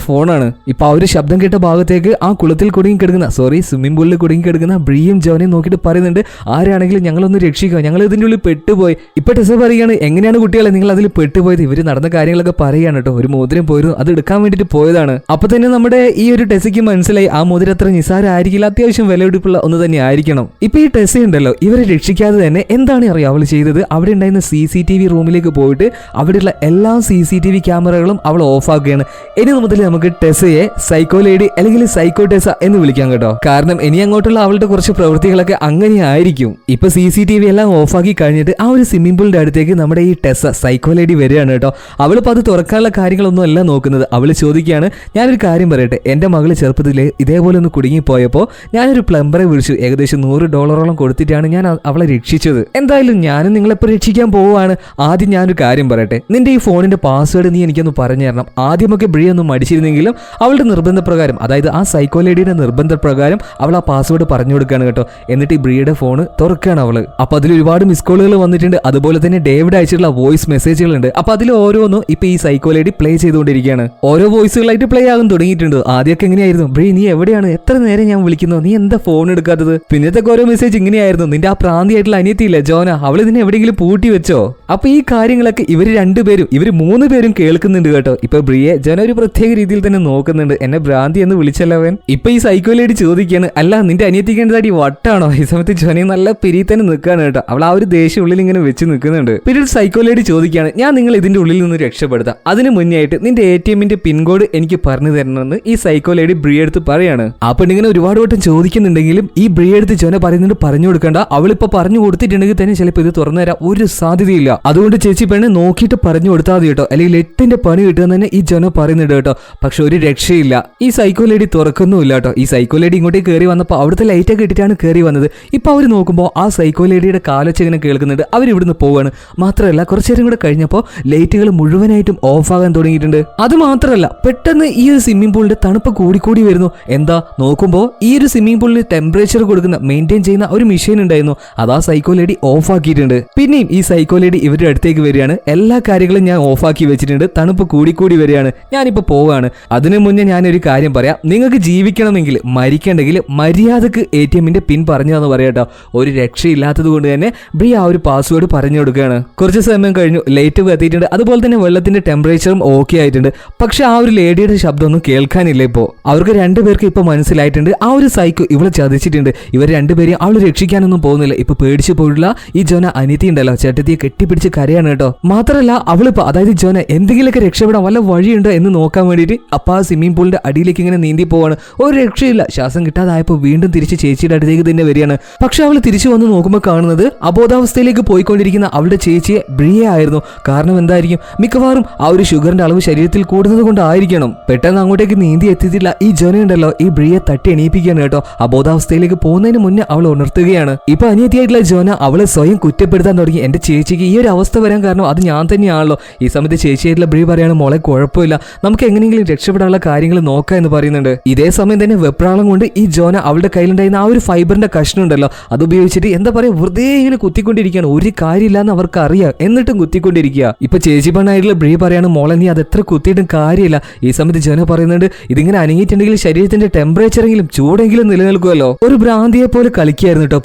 ഫോണാണ്. ഇപ്പൊ ആ ഒരു ശബ്ദം കേട്ട ഭാഗത്തേക്ക് ആ കുളത്തിൽ കുടുങ്ങി കിടക്കുന്ന സ്വിമ്മിംഗ് പൂളിൽ കുടുങ്ങി കിടക്കുന്ന ബ്രീയും ജോനെയും നോക്കിയിട്ട് പറയുന്നുണ്ട്, ആരാണെങ്കിലും ഞങ്ങളൊന്ന് രക്ഷിക്കുക, ഞങ്ങൾ ഇതിൻ്റെ ഉള്ളിൽ പെട്ടുപോയി. ഇപ്പൊ ടെസ പറയുകയാണ്, എങ്ങനെയാണ് കുട്ടികളെ നിങ്ങൾ അതിൽ പെട്ടുപോയത്? ഇവര് നടന്ന കാര്യങ്ങളൊക്കെ പറയുകയാണ് കേട്ടോ. ഒരു മോതിരം പോയിരുന്നു, അത് എടുക്കാൻ വേണ്ടിയിട്ട് പോയതാണ്. അപ്പൊ തന്നെ നമ്മുടെ ഈ ഒരു ടെസയ്ക്ക് മനസ്സിലായി ആ മോതിരം അത്ര നിസാരമായിരിക്കില്ല, അത്യാവശ്യം വിലപിടിപ്പുള്ള ഒന്ന് തന്നെ ആയിരിക്കണം. ഇപ്പൊ ഈ ടെസ ഉണ്ടല്ലോ ഇവരെ രക്ഷിക്കാതെ തന്നെ എന്താണ് അറിയാം അവൾ ചെയ്തത്? അവൾ അവിടെ ഉണ്ടായിരുന്ന CCTV റൂമിലേക്ക് പോയിട്ട് അവിടെയുള്ള എല്ലാ CCTV ക്യാമറകളും അവൾ ഓഫ് ആക്കുകയാണ്. ഇനി മുതൽ നമുക്ക് ടെസയെ സൈക്കോ ലേഡി അല്ലെങ്കിൽ സൈക്കോ ടെസ എന്ന് വിളിക്കാം കേട്ടോ. കാരണം ഇനി അങ്ങോട്ടുള്ള അവളുടെ കുറച്ച് പ്രവൃത്തികളൊക്കെ അങ്ങനെയായിരിക്കും. ഇപ്പൊ CCTV എല്ലാം ഓഫാക്കി കഴിഞ്ഞിട്ട് ആ ഒരു സ്വിമ്മിംഗ് പൂളിന്റെ അടുത്തേക്ക് നമ്മുടെ ഈ ടെസ സൈക്കോ ലേഡി വരികയാണ് കേട്ടോ. അവളിപ്പോൾ അത് തുറക്കാനുള്ള കാര്യങ്ങളൊന്നും അല്ല നോക്കുന്നത്. അവൾ ചോദിക്കുകയാണ്, ഞാനൊരു കാര്യം പറയട്ടെ, എന്റെ മകള് ചെറുപ്പത്തിൽ ഇതേപോലെ ഒന്ന് കുടുങ്ങിപ്പോയപ്പോൾ ഞാനൊരു പ്ലംബറെ വിളിച്ചു. ഏകദേശം $100 കൊടുത്തിട്ടാണ് ഞാൻ അവളെ രക്ഷിച്ചത്. എന്തായാലും ഞാനും നിങ്ങളെപ്പോൾ രക്ഷിക്കാൻ പോവുകയാണ്. ആദ്യം ഞാനൊരു കാര്യം പറയട്ടെ, നിന്റെ ഈ ഫോണിന്റെ പാസ്വേഡ് നീ എനിക്കൊന്ന് പറഞ്ഞു തരണം. ആദ്യമൊക്കെ ബ്രിയ ഒന്നും മടിച്ചിരുന്നെങ്കിലും അവളുടെ നിർബന്ധപ്രകാരം, അതായത് ആ സൈക്കോ ലേഡിയുടെ നിർബന്ധപ്രകാരം അവൾ ആ പാസ്വേഡ് പറഞ്ഞു കൊടുക്കുകയാണ് കേട്ടോ. എന്നിട്ട് ഈ ബ്രിയയുടെ ഫോൺ തുറക്കുകയാണ് അവള്. അപ്പൊ അതിൽ ഒരുപാട് മിസ് കോളുകൾ വന്നിട്ടുണ്ട്. അതുപോലെ തന്നെ ഡേവിഡ് അയച്ചിട്ടുള്ള വോയിസ് മെസ്സേജുകളുണ്ട്. അപ്പൊ അതിൽ ഓരോന്നും ഇപ്പൊ ഈ സൈക്കോ ലേഡി പ്ലേ ചെയ്തുകൊണ്ടിരിക്കുകയാണ്. ഓരോ വോയിസുകളായിട്ട് പ്ലേ ആകാൻ തുടങ്ങിയിട്ടുണ്ട്. ആദ്യമൊക്കെ എങ്ങനെയായിരുന്നു, ബ്രി നീ എവിടെയാണ്, എത്ര നേരം ഞാൻ വിളിക്കുന്നു, നീ എന്താ ഫോൺ എടുക്കാത്തത്? പിന്നത്തെ ഓരോ മെസ്സേജ് ഇങ്ങനെയായിരുന്നു, നിന്റെ ആ പ്രാന്തിയായിട്ടുള്ള അനിയത്തിയില്ലേ ജോന, അവള് നിന്നെ എവിടെയെങ്കിലും പൂട്ടി വെച്ചോ? അപ്പൊ ഈ കാര്യങ്ങളൊക്കെ ഇവര് 3 പേരും കേൾക്കുന്നുണ്ട് കേട്ടോ. ഇപ്പൊ ബ്രിയെ ജോന ഒരു പ്രത്യേക രീതിയിൽ തന്നെ നോക്കുന്നുണ്ട്. എന്നെ ഭ്രാന്തി എന്ന് വിളിച്ചല്ലവൻ. ഇപ്പൊ ഈ സൈക്കോ ലേഡി ചോദിക്കുകയാണ്, അല്ല നിന്റെ അനിയത്തിക്കേണ്ടതായി വട്ടാണോ? ഈ സമയത്ത് ജോന നല്ല പിരി തന്നെ നിൽക്കുകയാണ് കേട്ടോ. അവൾ ആ ഒരു ദേഷ്യം ഉള്ളിൽ ഇങ്ങനെ വെച്ച് നിൽക്കുന്നുണ്ട്. പിന്നീട് സൈക്കോ ലേഡി ചോദിക്കുകയാണ്, ഞാൻ നിങ്ങൾ ഇതിന്റെ ഉള്ളിൽ നിന്ന് രക്ഷപ്പെടുത്താം, അതിന് മുന്നേ ആയിട്ട് നിന്റെ ATMന്റെ പിൻകോഡ് എനിക്ക് പറഞ്ഞു തരണമെന്ന് ഈ സൈക്കോ ലേഡി ബ്രിയ എടുത്ത് പറയാണ്. ആ പെണ്ണിങ്ങനെ ഒരുപാട് വട്ടം ചോദിക്കുന്നുണ്ടെങ്കിലും ഈ ബ്രിയ എടുത്ത് ജോന പറയുന്നുണ്ട് പറഞ്ഞു കൊടുക്കണ്ട, അവളിപ്പോ പറഞ്ഞു കൊടുത്തിട്ടുണ്ടെങ്കിൽ തന്നെ ചിലപ്പോൾ ഇത് തുറന്നു തരാൻ ഒരു സാധ്യതയില്ല. അതുകൊണ്ട് ചേച്ചി പെണ്ണ് നോക്കിയിട്ട് പറഞ്ഞു കൊടുത്താൽ മതി കേട്ടോ, അല്ലെങ്കിൽ 8ന്റെ പണി കിട്ടുമെന്ന് തന്നെ ഈ ജോന പറയുന്നുണ്ട് കേട്ടോ. പക്ഷെ ഒരു രക്ഷയില്ല, ഈ സൈക്കോ ലേഡി തുറക്കുന്നുമില്ല കേട്ടോ. ഈ സൈക്കോ ലേഡി ഇങ്ങോട്ടേക്ക് കയറി വന്നപ്പോൾ അവിടുത്തെ ലൈറ്റൊക്കെ ഇട്ടിട്ടാണ് കയറി വന്നത്. ഇപ്പൊ അവർ നോക്കുമ്പോൾ ആ സൈക്കോ ലേഡിയുടെ കാലൊച്ച ഇങ്ങനെ കേൾക്കുന്നുണ്ട്. അവർ ഇവിടുന്ന് പോവാണ്. മാത്രമല്ല കുറച്ചു നേരം കൂടെ കഴിഞ്ഞപ്പോൾ ലൈറ്റുകൾ മുഴുവനായിട്ടും ഓഫ് ആകാൻ തുടങ്ങിയിട്ടുണ്ട്. അത് മാത്രമല്ല പെട്ടെന്ന് ഈ ഒരു സ്വിമ്മിംഗ് പൂളിന്റെ തണുപ്പ് കൂടിക്കൂടി വരുന്നു. എന്താ നോക്കുമ്പോൾ ഈ ഒരു സ്വിമ്മിംഗ് പൂളിന് ടെമ്പറേച്ചർ കൊടുക്കുന്ന മെയിൻറ്റെയിൻ ചെയ്യുന്ന ഒരു മെഷീൻ ഉണ്ടായിരുന്നു, അതാ സൈക്കോ ലേഡി ഓഫ് ആക്കിയിട്ടുണ്ട്. പിന്നെയും ഈ സൈക്കോ ലേഡി ഇവരുടെ അടുത്തേക്ക് വരികയാണ്. എല്ലാ കാര്യങ്ങളും ഞാൻ ഓഫ് ആക്കി വെച്ചിട്ടുണ്ട്, തണുപ്പ് കൂടിക്കൂടി വരികയാണ്, ഞാനിപ്പോ പോവാണ്. അതിനു മുന്നേ ഞാനൊരു കാര്യം പറയാം, നിങ്ങൾക്ക് ജീവിക്കണമെങ്കിൽ മരിക്കണ്ടെങ്കിൽ മര്യാദക്ക് ATMന്റെ പിൻ പറഞ്ഞതെന്ന് പറയാട്ടോ. ഒരു രക്ഷയില്ലാത്തത് കൊണ്ട് തന്നെ ബ്രി ആ ഒരു പാസ്വേഡ് പറഞ്ഞു കൊടുക്കുകയാണ്. കുറച്ച് സമയം കഴിഞ്ഞു, ലൈറ്റ് കത്തിയിട്ടുണ്ട്, അതുപോലെ തന്നെ വെള്ളത്തിന്റെ ടെമ്പറേച്ചറും ഓക്കെ ആയിട്ടുണ്ട്. പക്ഷെ ആ ഒരു ലേഡിയുടെ ശബ്ദമൊന്നും കേൾക്കാനില്ല. ഇപ്പോ അവർക്ക് 2 പേർക്ക് ഇപ്പൊ മനസ്സിലായിട്ടുണ്ട് ആ ഒരു സൈക്കോ ഇവളെ ചതിച്ചിട്ടുണ്ട്. ഇവർ 2 പേരെയും അവള് രക്ഷിക്കാനൊന്നും പോകുന്നില്ല. ഇപ്പൊ പേടിച്ചു പോയിട്ടുള്ള ഈ ജോന അനിയത്തി ഉണ്ടല്ലോ, ചേട്ടത്തിയെ കെട്ടിപ്പിടിച്ച് കരയാണ് കേട്ടോ. മാത്രമല്ല അവളിപ്പോ, അതായത് ജോന എന്തെങ്കിലുമൊക്കെ രക്ഷപ്പെടാൻ വല്ല വഴിയുണ്ടോ എന്ന് നോക്കാൻ വേണ്ടിയിട്ട് അപ്പൊ ആ സ്വിമ്മിംഗ് പൂളിന്റെ അടിയിലേക്ക് ഇങ്ങനെ നീന്തി പോവാണ്. ഒരു രക്ഷയില്ല. ശ്വാസം കിട്ടാതായപ്പോ വീണ്ടും തിരിച്ച് ചേച്ചിയുടെ അടുത്തേക്ക് തന്നെ വരികയാണ്. പക്ഷെ അവൾ തിരിച്ചു വന്ന് നോക്കുമ്പോൾ കാണുന്നത് അബോധാവസ്ഥയിലേക്ക് പോയിക്കൊണ്ടിരിക്കുന്ന അവളുടെ ചേച്ചിയെ ബ്രിയ ആയിരുന്നു. കാരണം എന്തായിരിക്കും, മിക്കവാറും ആ ഒരു ഷുഗറിന്റെ അളവ് ശരീരത്തിൽ കൂടുന്നത് കൊണ്ടായിരിക്കണം. പെട്ടെന്ന് അങ്ങോട്ടേക്ക് നീന്തി എത്തിയിട്ടില്ല ഈ ജോന ഉണ്ടല്ലോ, ഈ ബ്രിയെ തട്ടി എണീപ്പിക്കുകയാണ് കേട്ടോ. അബോധാവസ്ഥയിലേക്ക് പോകുന്നതിന് മുന്നേ അവൾ ഉണർത്തുകയാണ്. ഇപ്പൊ അനിയത്തിയായിട്ടുള്ള ജോന അവളെ സ്വയം കുറ്റപ്പെടുത്താൻ തുടങ്ങി. എന്റെ ചേച്ചിക്ക് ഈ ഒരു അവസ്ഥ വരാൻ കാരണം അത് ഞാൻ തന്നെയാണല്ലോ. ഈ സമയത്ത് ചേച്ചിയായിട്ടുള്ള ബ്രി പറയാണ്, മോളെ കുഴപ്പമില്ല, നമുക്ക് എങ്ങനെയെങ്കിലും രക്ഷപ്പെടാനുള്ള കാര്യങ്ങൾ നോക്കാം എന്ന് പറയുന്നുണ്ട്. ഇതേ സമയം തന്നെ വെപ്രാളം കൊണ്ട് ഈ ജോന അവളുടെ കയ്യിലുണ്ടായിരുന്ന ആ ഒരു ഫൈബറിന്റെ കഷ്ണം ഉണ്ടല്ലോ, അത് ഉപയോഗിച്ചിട്ട് എന്താ പറയാ വെറുതെ ഇങ്ങനെ കുത്തിക്കൊണ്ടിരിക്കുകയാണ്. ഒരു കാര്യമില്ലാന്ന് അവർക്ക് അറിയാം, എന്നിട്ടും കുത്തിക്കൊണ്ടിരിക്കുക. ഇപ്പൊ ചേച്ചി പെണ്ണായിട്ടുള്ള ബ്രി പറയാണ്, മോളെ നീ അത് എത്ര കുത്തിയിട്ടും കാര്യമില്ല. ഈ സമയത്ത് ജോന പറയുന്നുണ്ട്, ഇതിങ്ങനെ അനങ്ങിയിട്ടുണ്ടെങ്കിൽ ശരീരത്തിന്റെ ടെമ്പറേച്ചറെങ്കിലും ചൂടെങ്കിലും നിലനിൽക്കുമല്ലോ. ഒരു ഭ്രാന്തിയെ പോലെ കളിക്കായിരുന്നു കേട്ടോ.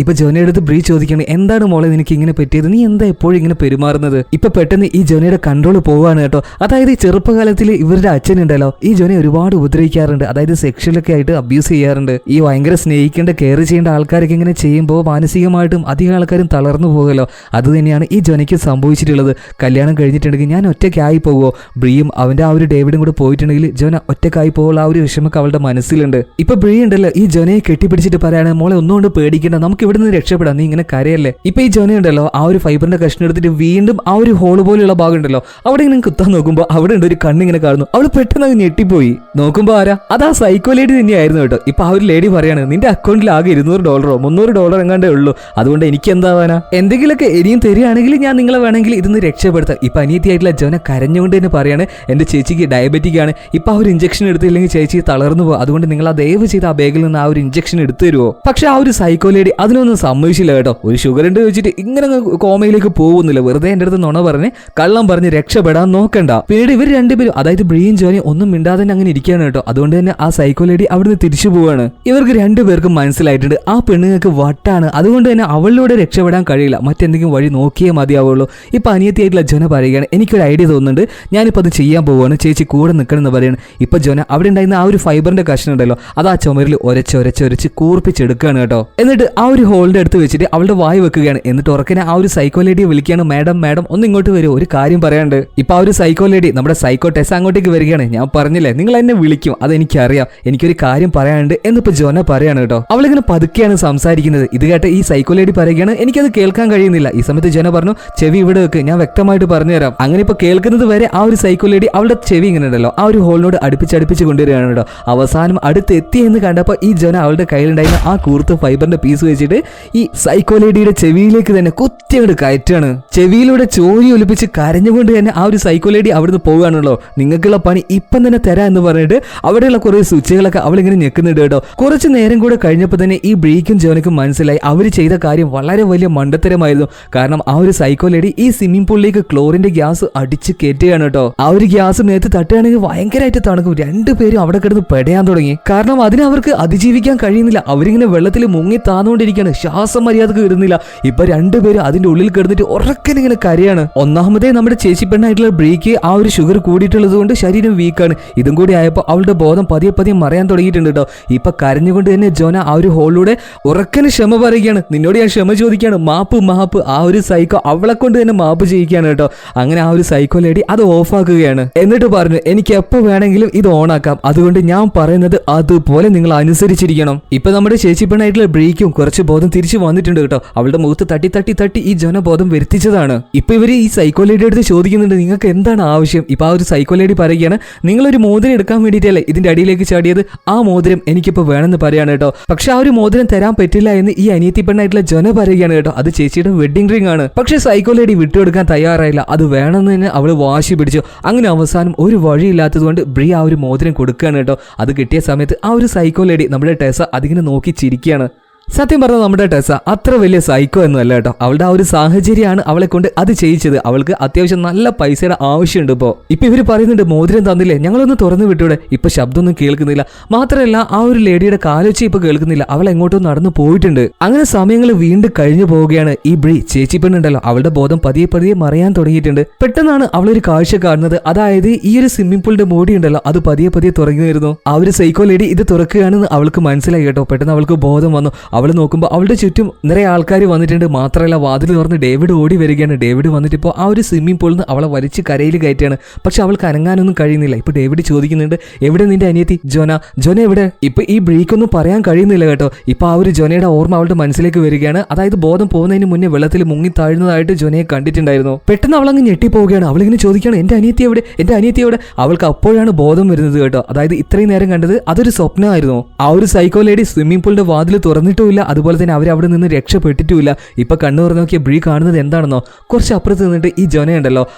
ഇപ്പൊ ജോനയുടെ അടുത്ത് ബ്രി ചോദിക്കുകയാണ്, എന്താണ് മോളെ നിനക്ക് ഇങ്ങനെ പറ്റിയത്, നീ എന്താ എപ്പോഴും ഇങ്ങനെ പെരുമാറുന്നത്? ഇപ്പൊ പെട്ടെന്ന് ഈ ജോനയുടെ കൺട്രോൾ പോവാണ് കേട്ടോ. അതായത് ചെറുപ്പകാലത്തിൽ ഇവരുടെ അച്ഛനുണ്ടല്ലോ ഈ ജോനെ ഒരുപാട് ഉപദ്രവിക്കാറുണ്ട്, അതായത് സെക്ഷലൊക്കെ ആയിട്ട് അബ്യൂസ് ചെയ്യാറുണ്ട്. ഈ ഭയങ്കര സ്നേഹിക്കേണ്ട കെയർ ചെയ്യേണ്ട ആൾക്കാരൊക്കെ ഇങ്ങനെ ചെയ്യുമ്പോൾ മാനസികമായിട്ടും അധികം ആൾക്കാരും തളർന്നു പോകുമല്ലോ. അത് തന്നെയാണ് ഈ ജോനയ്ക്ക് സംഭവിച്ചിട്ടുള്ളത്. കല്യാണം കഴിഞ്ഞിട്ടുണ്ടെങ്കിൽ ഞാൻ ഒറ്റയ്ക്കായി പോകുമോ, ബ്രിയും അവന്റെ ആ ഒരു ഡേവിഡും കൂടെ പോയിട്ടുണ്ടെങ്കിൽ ജോന ഒറ്റയ്ക്കായി പോകുള്ള ആ ഒരു വിഷമൊക്കെ അവളുടെ മനസ്സിലുണ്ട്. ഇപ്പൊ ബ്രി ഉണ്ടല്ലോ ഈ ജോനയെ കെട്ടിപ്പിടിച്ചിട്ട് പറയാണ്, മോളെ ഒന്നുകൊണ്ട് പേടിക്കേണ്ട, നമുക്ക് ഇവിടെ നിന്ന് രക്ഷപ്പെടാം, നീ ഇങ്ങനെ കരയല്ലേ. ഇപ്പൊ ഈ ജോന ഉണ്ടല്ലോ ആ ഒരു ഫൈബറിന്റെ കഷ്ണം എടുത്തിട്ട് വീണ്ടും ആ ഒരു ഹോള് പോലെയുള്ള ഭാഗം ഉണ്ടല്ലോ അവിടെ ഇങ്ങനെ കുത്താൻ നോക്കുമ്പോൾ അവിടെ ഉണ്ട് ഒരു കണ്ണിങ്ങനെ കാണുന്നു. അവള് പെട്ടെന്ന് അങ്ങ് ഞെട്ടിപ്പോയി. നോക്കുമ്പോ ആരാ, അതാ സൈക്കോ ലേഡി തന്നെയായിരുന്നു കേട്ടോ. ഇപ്പൊ ആ ഒരു ലേഡി പറയാണ്, നിന്റെ അക്കൗണ്ടിൽ ആകെ $200 $300 എങ്ങാണ്ടേ ഉള്ളൂ, അതുകൊണ്ട് എനിക്ക് എന്താവാനാ, എന്തെങ്കിലുമൊക്കെ ഇനിയും തരികയാണെങ്കിൽ ഞാൻ നിങ്ങളെ വേണമെങ്കിൽ ഇതൊന്ന് രക്ഷപ്പെടുത്താം. ഇപ്പൊ അനിയത്തിയായിട്ടുള്ള ജോന കരഞ്ഞുകൊണ്ട് തന്നെ പറയാണ്, എന്റെ ചേച്ചിക്ക് ഡയബറ്റിക് ആണ്, ഇപ്പൊ ആ ഒരു ഇഞ്ചക്ഷൻ എടുത്തില്ലെങ്കിൽ ചേച്ചി തളർന്നു പോകും, അതുകൊണ്ട് നിങ്ങൾ ആ ദയവ് ചെയ്ത് ആ ബാഗിൽ നിന്ന് ആ ഒരു ഇഞ്ചക്ഷൻ എടുത്തു തരുമോ? പക്ഷെ ആ ഒരു സൈക്കോ ലേഡി അതിനൊന്നും സമ്മതിച്ചില്ല കേട്ടോ. ഒരു ഷുഗർ ഉണ്ട് വെച്ചിട്ട് ഇങ്ങനെ കോമയിലേക്ക് പോകുന്നില്ല, വെറുതെ എന്റെ അടുത്ത് നുണ പറഞ്ഞ് കള്ളം പറഞ്ഞ് രക്ഷപ്പെടാൻ നോക്കണ്ട. പിന്നീട് ഇവർ 2 പേരും, അതായത് ബ്രിയും ജോനയും ഒന്നും മിണ്ടാതെ അങ്ങനെ ഇരിക്കുകയാണ് കേട്ടോ. അതുകൊണ്ട് തന്നെ ആ സൈക്കോ ലേഡി അവിടുന്ന് തിരിച്ചു പോവാണ്. ഇവർക്ക് 2 പേർക്കും മനസ്സിലായിട്ടുണ്ട് ആ പെണ്ണുങ്ങൾക്ക് വട്ടാണ്, അതുകൊണ്ട് തന്നെ അവളിലൂടെ രക്ഷപ്പെടാൻ കഴിയില്ല, മറ്റെന്തെങ്കിലും വഴി നോക്കിയേ മതിയാവുള്ളൂ. ഇപ്പൊ അനിയത്തിയായിട്ടുള്ള ജോന പറയുകയാണ്, എനിക്കൊരു ഐഡിയ തോന്നുന്നുണ്ട്, ഞാനിപ്പോൾ അത് ചെയ്യാൻ പോവുകയാണ്, ചേച്ചി കൂടെ നിൽക്കണം എന്ന് പറയുന്നത്. ഇപ്പൊ ജോന അവിടെ ഉണ്ടായിരുന്ന ആ ഒരു ഫൈബറിന്റെ കഷ്ണം ഉണ്ടല്ലോ അത് ആ ചുമരിൽ ഒരച്ച് കൂർപ്പിച്ചെടുക്കുകയാണ് കേട്ടോ. എന്നിട്ട് ആ ഒരു ഹോളിന്റെ അടുത്ത് വെച്ചിട്ട് അവളുടെ വായ് വെക്കുകയാണ്. എന്നിട്ട് ഉറക്കെ ഉറക്കനെ ആ ഒരു സൈക്കോ ലേഡിയെ വിളിക്കുകയാണ്. മാഡം മാഡം ഒന്ന് ഇങ്ങോട്ട് വരൂ, ഒരു കാര്യം പറയാണ്ട്. ഇപ്പൊ ആ ഒരു സൈക്കോ ലേഡി നമ്മുടെ സൈക്കോ ടെസ് അങ്ങോട്ടേക്ക് വരികയാണ്. ഞാൻ പറഞ്ഞില്ലേ നിങ്ങൾ എന്നെ വിളിക്കും, അതെനിക്കറിയാം, എനിക്കൊരു കാര്യം പറയാനുണ്ട് എന്നിപ്പോ ജോന പറയാണ് കേട്ടോ. അവളിങ്ങനെ പതുക്കെയാണ് സംസാരിക്കുന്നത്. ഇത് കേട്ട് ഈ സൈക്കോ ലേഡി പറയുകയാണ് എനിക്കത് കേൾക്കാൻ കഴിയുന്നില്ല. ഈ സമയത്ത് ജോന പറഞ്ഞു ചെവി ഇവിടെ വെക്ക്, ഞാൻ വ്യക്തമായിട്ട് പറഞ്ഞുതരാം. അങ്ങനെ ഇപ്പൊ കേൾക്കുന്നത് വരെ ആ ഒരു സൈക്കോ ലേഡി അവളുടെ ചെവി ഇങ്ങനെ ഉണ്ടല്ലോ ആ ഒരു ഹോളിനോട് അടുപ്പിച്ച് കൊണ്ടുവരികയാണ് കേട്ടോ. അവസാനം അടുത്തെത്തി എന്ന് കണ്ടപ്പോൾ ഈ ജോന അവളുടെ കയ്യിലുണ്ടായിരുന്ന ആ കൂർത്ത ഫൈബറിന്റെ പീസ് വെച്ചിട്ട് ഈ സൈക്കോ ലേഡിയുടെ ചെവിയിലേക്ക് തന്നെ കുത്തി അങ്ങോട്ട് കയറ്റാണ്. ചെവിയിലൂടെ ചോരി ഒലിപ്പിച്ച് കരഞ്ഞുകൊണ്ട് തന്നെ ആ ഒരു സൈക്കോ ലേഡി അവിടുന്ന് പോവുകയാണല്ലോ. നിങ്ങൾക്കുള്ള പണി ഇപ്പം തന്നെ തരാം എന്ന് പറഞ്ഞിട്ട് അവിടെയുള്ള കുറെ സ്വിച്ചുകളൊക്കെ അവളിങ്ങനെ ഞെക്കുന്നുണ്ട് കേട്ടോ. കുറച്ച് നേരം കൂടെ കഴിഞ്ഞപ്പോൾ തന്നെ ഈ ബ്രീക്കും ജോനക്കും മനസ്സിലായി അവർ ചെയ്ത കാര്യം വളരെ വലിയ മണ്ടത്തരമായിരുന്നു. കാരണം ആ ഒരു സൈക്കോ ലേഡി ഈ സ്വിമ്മിംഗ് പൂളിലേക്ക് ക്ലോറിന്റെ ഗ്യാസ് അടിച്ച് കയറ്റുകയാണ് കേട്ടോ. ആ ഒരു ഗ്യാസ് മേത്ത് തട്ടുകയാണെങ്കിൽ ഭയങ്കരമായിട്ട് തണുക്കും. രണ്ടുപേരും അവിടെ കിടന്ന് പെടയാൻ തുടങ്ങി. കാരണം അതിന് അവർക്ക് അതിജീവിക്കാൻ കഴിയുന്നില്ല. അവരിങ്ങനെ വെള്ളത്തിൽ മുങ്ങി താന്നുകൊണ്ടിരിക്കുകയാണ്. ശ്വാസം മര്യാദക്ക് വരുന്നില്ല. ഇപ്പൊ രണ്ടുപേരും അതിന്റെ ഉള്ളിൽ കിടന്നിട്ട് ഉറക്കനിങ്ങനെ കരയാണ്. ഒന്നാമതേ നമ്മുടെ ചേച്ചി പെണ്ണായിട്ടുള്ള ബ്രീക്ക് ആ ഒരു ഷുഗർ കൂടിയിട്ടുള്ളത് കൊണ്ട് ശരീരം വീക്കാണ്. ഇതും കൂടി ആയപ്പോൾ അവളുടെ ബോധം പതിയെ മറയാൻ തുടങ്ങിയിട്ടുണ്ട് കേട്ടോ. ഇപ്പൊ കരഞ്ഞുകൊണ്ട് തന്നെ ജോന ആ ഒരു ഹോളിലൂടെ ഉറക്കന് ക്ഷമ പറയുകയാണ്. നിന്നോട് ഞാൻ ക്ഷമ ചോദിക്കുകയാണ്, മാപ്പ്. ആ ഒരു സൈക്കോ അവളെ കൊണ്ട് തന്നെ മാപ്പ് ചെയ്യിക്കുകയാണ് കേട്ടോ. അങ്ങനെ ആ ഒരു സൈക്കോ ലേഡി അത് ഓഫാക്കുകയാണ്. എന്നിട്ട് പറഞ്ഞു എനിക്ക് എപ്പോ വേണമെങ്കിലും ഇത് ഓണാക്കാം, അതുകൊണ്ട് ഞാൻ പറയുന്നത് അതുപോലെ നിങ്ങൾ അനുസരിച്ചിരിക്കണം. ഇപ്പൊ നമ്മുടെ ചേച്ചി പെണ്ണായിട്ടുള്ള ബ്രീക്കും കുറച്ച് ബോധം തിരിച്ചു വന്നിട്ടുണ്ട് കേട്ടോ. അവളുടെ മുഖത്ത് തട്ടി ഈ ജോന ബോധം വരുത്തിച്ചതാണ്. ഇപ്പൊ ഇവര് ഈ സൈക്കോ ലേഡിയുടെ അടുത്ത് ചോദിക്കുന്നുണ്ട് നിങ്ങൾക്ക് എന്താണ് ആവശ്യം. ഇപ്പൊ ആ ഒരു സൈക്കോ ലേഡി പറയുകയാണ് നിങ്ങളൊരു മോതിരം എടുക്കാൻ വേണ്ടിയിട്ടല്ലേ ഇതിന്റെ അടിയിലേക്ക് ചാടിയത്, ആ മോതിരം എനിക്കിപ്പോ വേണമെന്ന് പറയാണ് കേട്ടോ. പക്ഷെ ആ ഒരു മോതിരം തരാൻ പറ്റില്ല എന്ന് ഈ അനിയത്തി പെണ്ണായിട്ടുള്ള ജോന പറയുകയാണ് കേട്ടോ. അത് ചേച്ചിയുടെ വെഡിങ് റിംഗ് ആണ്. പക്ഷെ സൈക്കോ ലേഡി വിട്ടുകൊടുക്കാൻ തയ്യാറായില്ല. അത് വേണമെന്ന് തന്നെ അവള് വാശി പിടിച്ചു. അങ്ങനെ അവസാനം ഒരു വഴിയില്ലാത്തത് കൊണ്ട് ബ്രീ ആ ഒരു മോതിരം കൊടുക്കുകയാണ് കേട്ടോ. അത് കിട്ടിയ സമയത്ത് ആ ഒരു സൈക്കോ ലേഡി നമ്മുടെ ടെസ അതിങ്ങനെ നോക്കി ചിരിക്കുകയാണ്. സത്യം പറഞ്ഞാൽ നമ്മുടെ ടെസ അത്ര വലിയ സൈക്കോ ഒന്നും അല്ല കേട്ടോ. അവളുടെ ആ ഒരു സാഹചര്യമാണ് അവളെ കൊണ്ട് അത് ചെയ്യിച്ചത്. അവൾക്ക് അത്യാവശ്യം നല്ല പൈസയുടെ ആവശ്യമുണ്ട്. ഇപ്പൊ ഇവര് പറയുന്നുണ്ട് മോതിരം തന്നില്ലേ, ഞങ്ങളൊന്ന് തുറന്നു വിട്ടൂടെ. ഇപ്പൊ ശബ്ദമൊന്നും കേൾക്കുന്നില്ല. മാത്രമല്ല ആ ഒരു ലേഡിയുടെ കാലൊച്ച ഇപ്പൊ കേൾക്കുന്നില്ല. അവൾ എങ്ങോട്ടോ നടന്നു പോയിട്ടുണ്ട്. അങ്ങനെ സമയങ്ങൾ വീണ്ടും കഴിഞ്ഞു പോവുകയാണ്. ഈ ബ്രീ ചേച്ചി പെണ്ണുണ്ടല്ലോ അവളുടെ ബോധം പതിയെ മറയാൻ തുടങ്ങിയിട്ടുണ്ട്. പെട്ടെന്നാണ് അവളൊരു കാഴ്ച കാണുന്നത്. അതായത് ഈ ഒരു സ്വിമ്മിംഗ് പൂളിന്റെ മോടി ഉണ്ടല്ലോ അത് പതിയെ തുറങ്ങി വരുന്നു. ആ ഒരു സൈക്കോ ലേഡി ഇത് തുറക്കുകയാണെന്ന് അവൾക്ക് മനസ്സിലായി കേട്ടോ. പെട്ടെന്ന് അവൾക്ക് ബോധം വന്നു. അവൾ നോക്കുമ്പോൾ അവളുടെ ചുറ്റും നിറയെ ആൾക്കാർ വന്നിട്ടുണ്ട്. മാത്രമല്ല വാതിൽ തുറന്ന് ഡേവിഡ് ഓടി വരികയാണ്. ഡേവിഡ് വന്നിട്ടിപ്പോൾ ആ ഒരു സ്വിമ്മിംഗ് പൂളിൽ നിന്ന് അവളെ വലിച്ച് കരയിൽ കയറ്റുകയാണ്. പക്ഷെ അവൾക്ക് അനങ്ങാനൊന്നും കഴിയുന്നില്ല. ഇപ്പൊ ഡേവിഡ് ചോദിക്കുന്നുണ്ട് എവിടെ നിന്റെ അനിയത്തി ജോന എവിടെ. ഇപ്പൊ ഈ ബ്രീക്കൊന്നും പറയാൻ കഴിയുന്നില്ല കേട്ടോ. ഇപ്പൊ ആ ഒരു ജോനയുടെ ഓർമ്മ അവളുടെ മനസ്സിലേക്ക് വരികയാണ്. അതായത് ബോധം പോകുന്നതിന് മുന്നേ വെള്ളത്തിൽ മുങ്ങി താഴ്ന്നതായിട്ട് ജോനയെ കണ്ടിട്ടുണ്ടായിരുന്നു. പെട്ടെന്ന് അവളങ്ങ് ഞെട്ടിപ്പോവുകയാണ്. അവളിങ്ങനെ ചോദിക്കുകയാണ് എന്റെ അനിയത്തി എവിടെ. അവൾക്ക് അപ്പോഴാണ് ബോധം വരുന്നത് കേട്ടോ. അതായത് ഇത്രയും നേരം കണ്ടത് അതൊരു സ്വപ്നമായിരുന്നു. ആ ഒരു സൈക്കോ ലേഡി സ്വിമ്മിംഗ് പൂളിന്റെ വാതിൽ തുറന്നിട്ടുമില്ല. അതുപോലെ തന്നെ അവരവിടെ നിന്ന് രക്ഷപ്പെട്ടിട്ടുമില്ല. ഇപ്പൊ കണ്ണു തുറന്ന് നോക്കിയ ബ്രീ കാണുന്നത് എന്താണെന്നോ, കുറച്ച് അപ്പുറത്ത് നിന്നിട്ട് ഈ ജോനയുണ്ടല്ലോ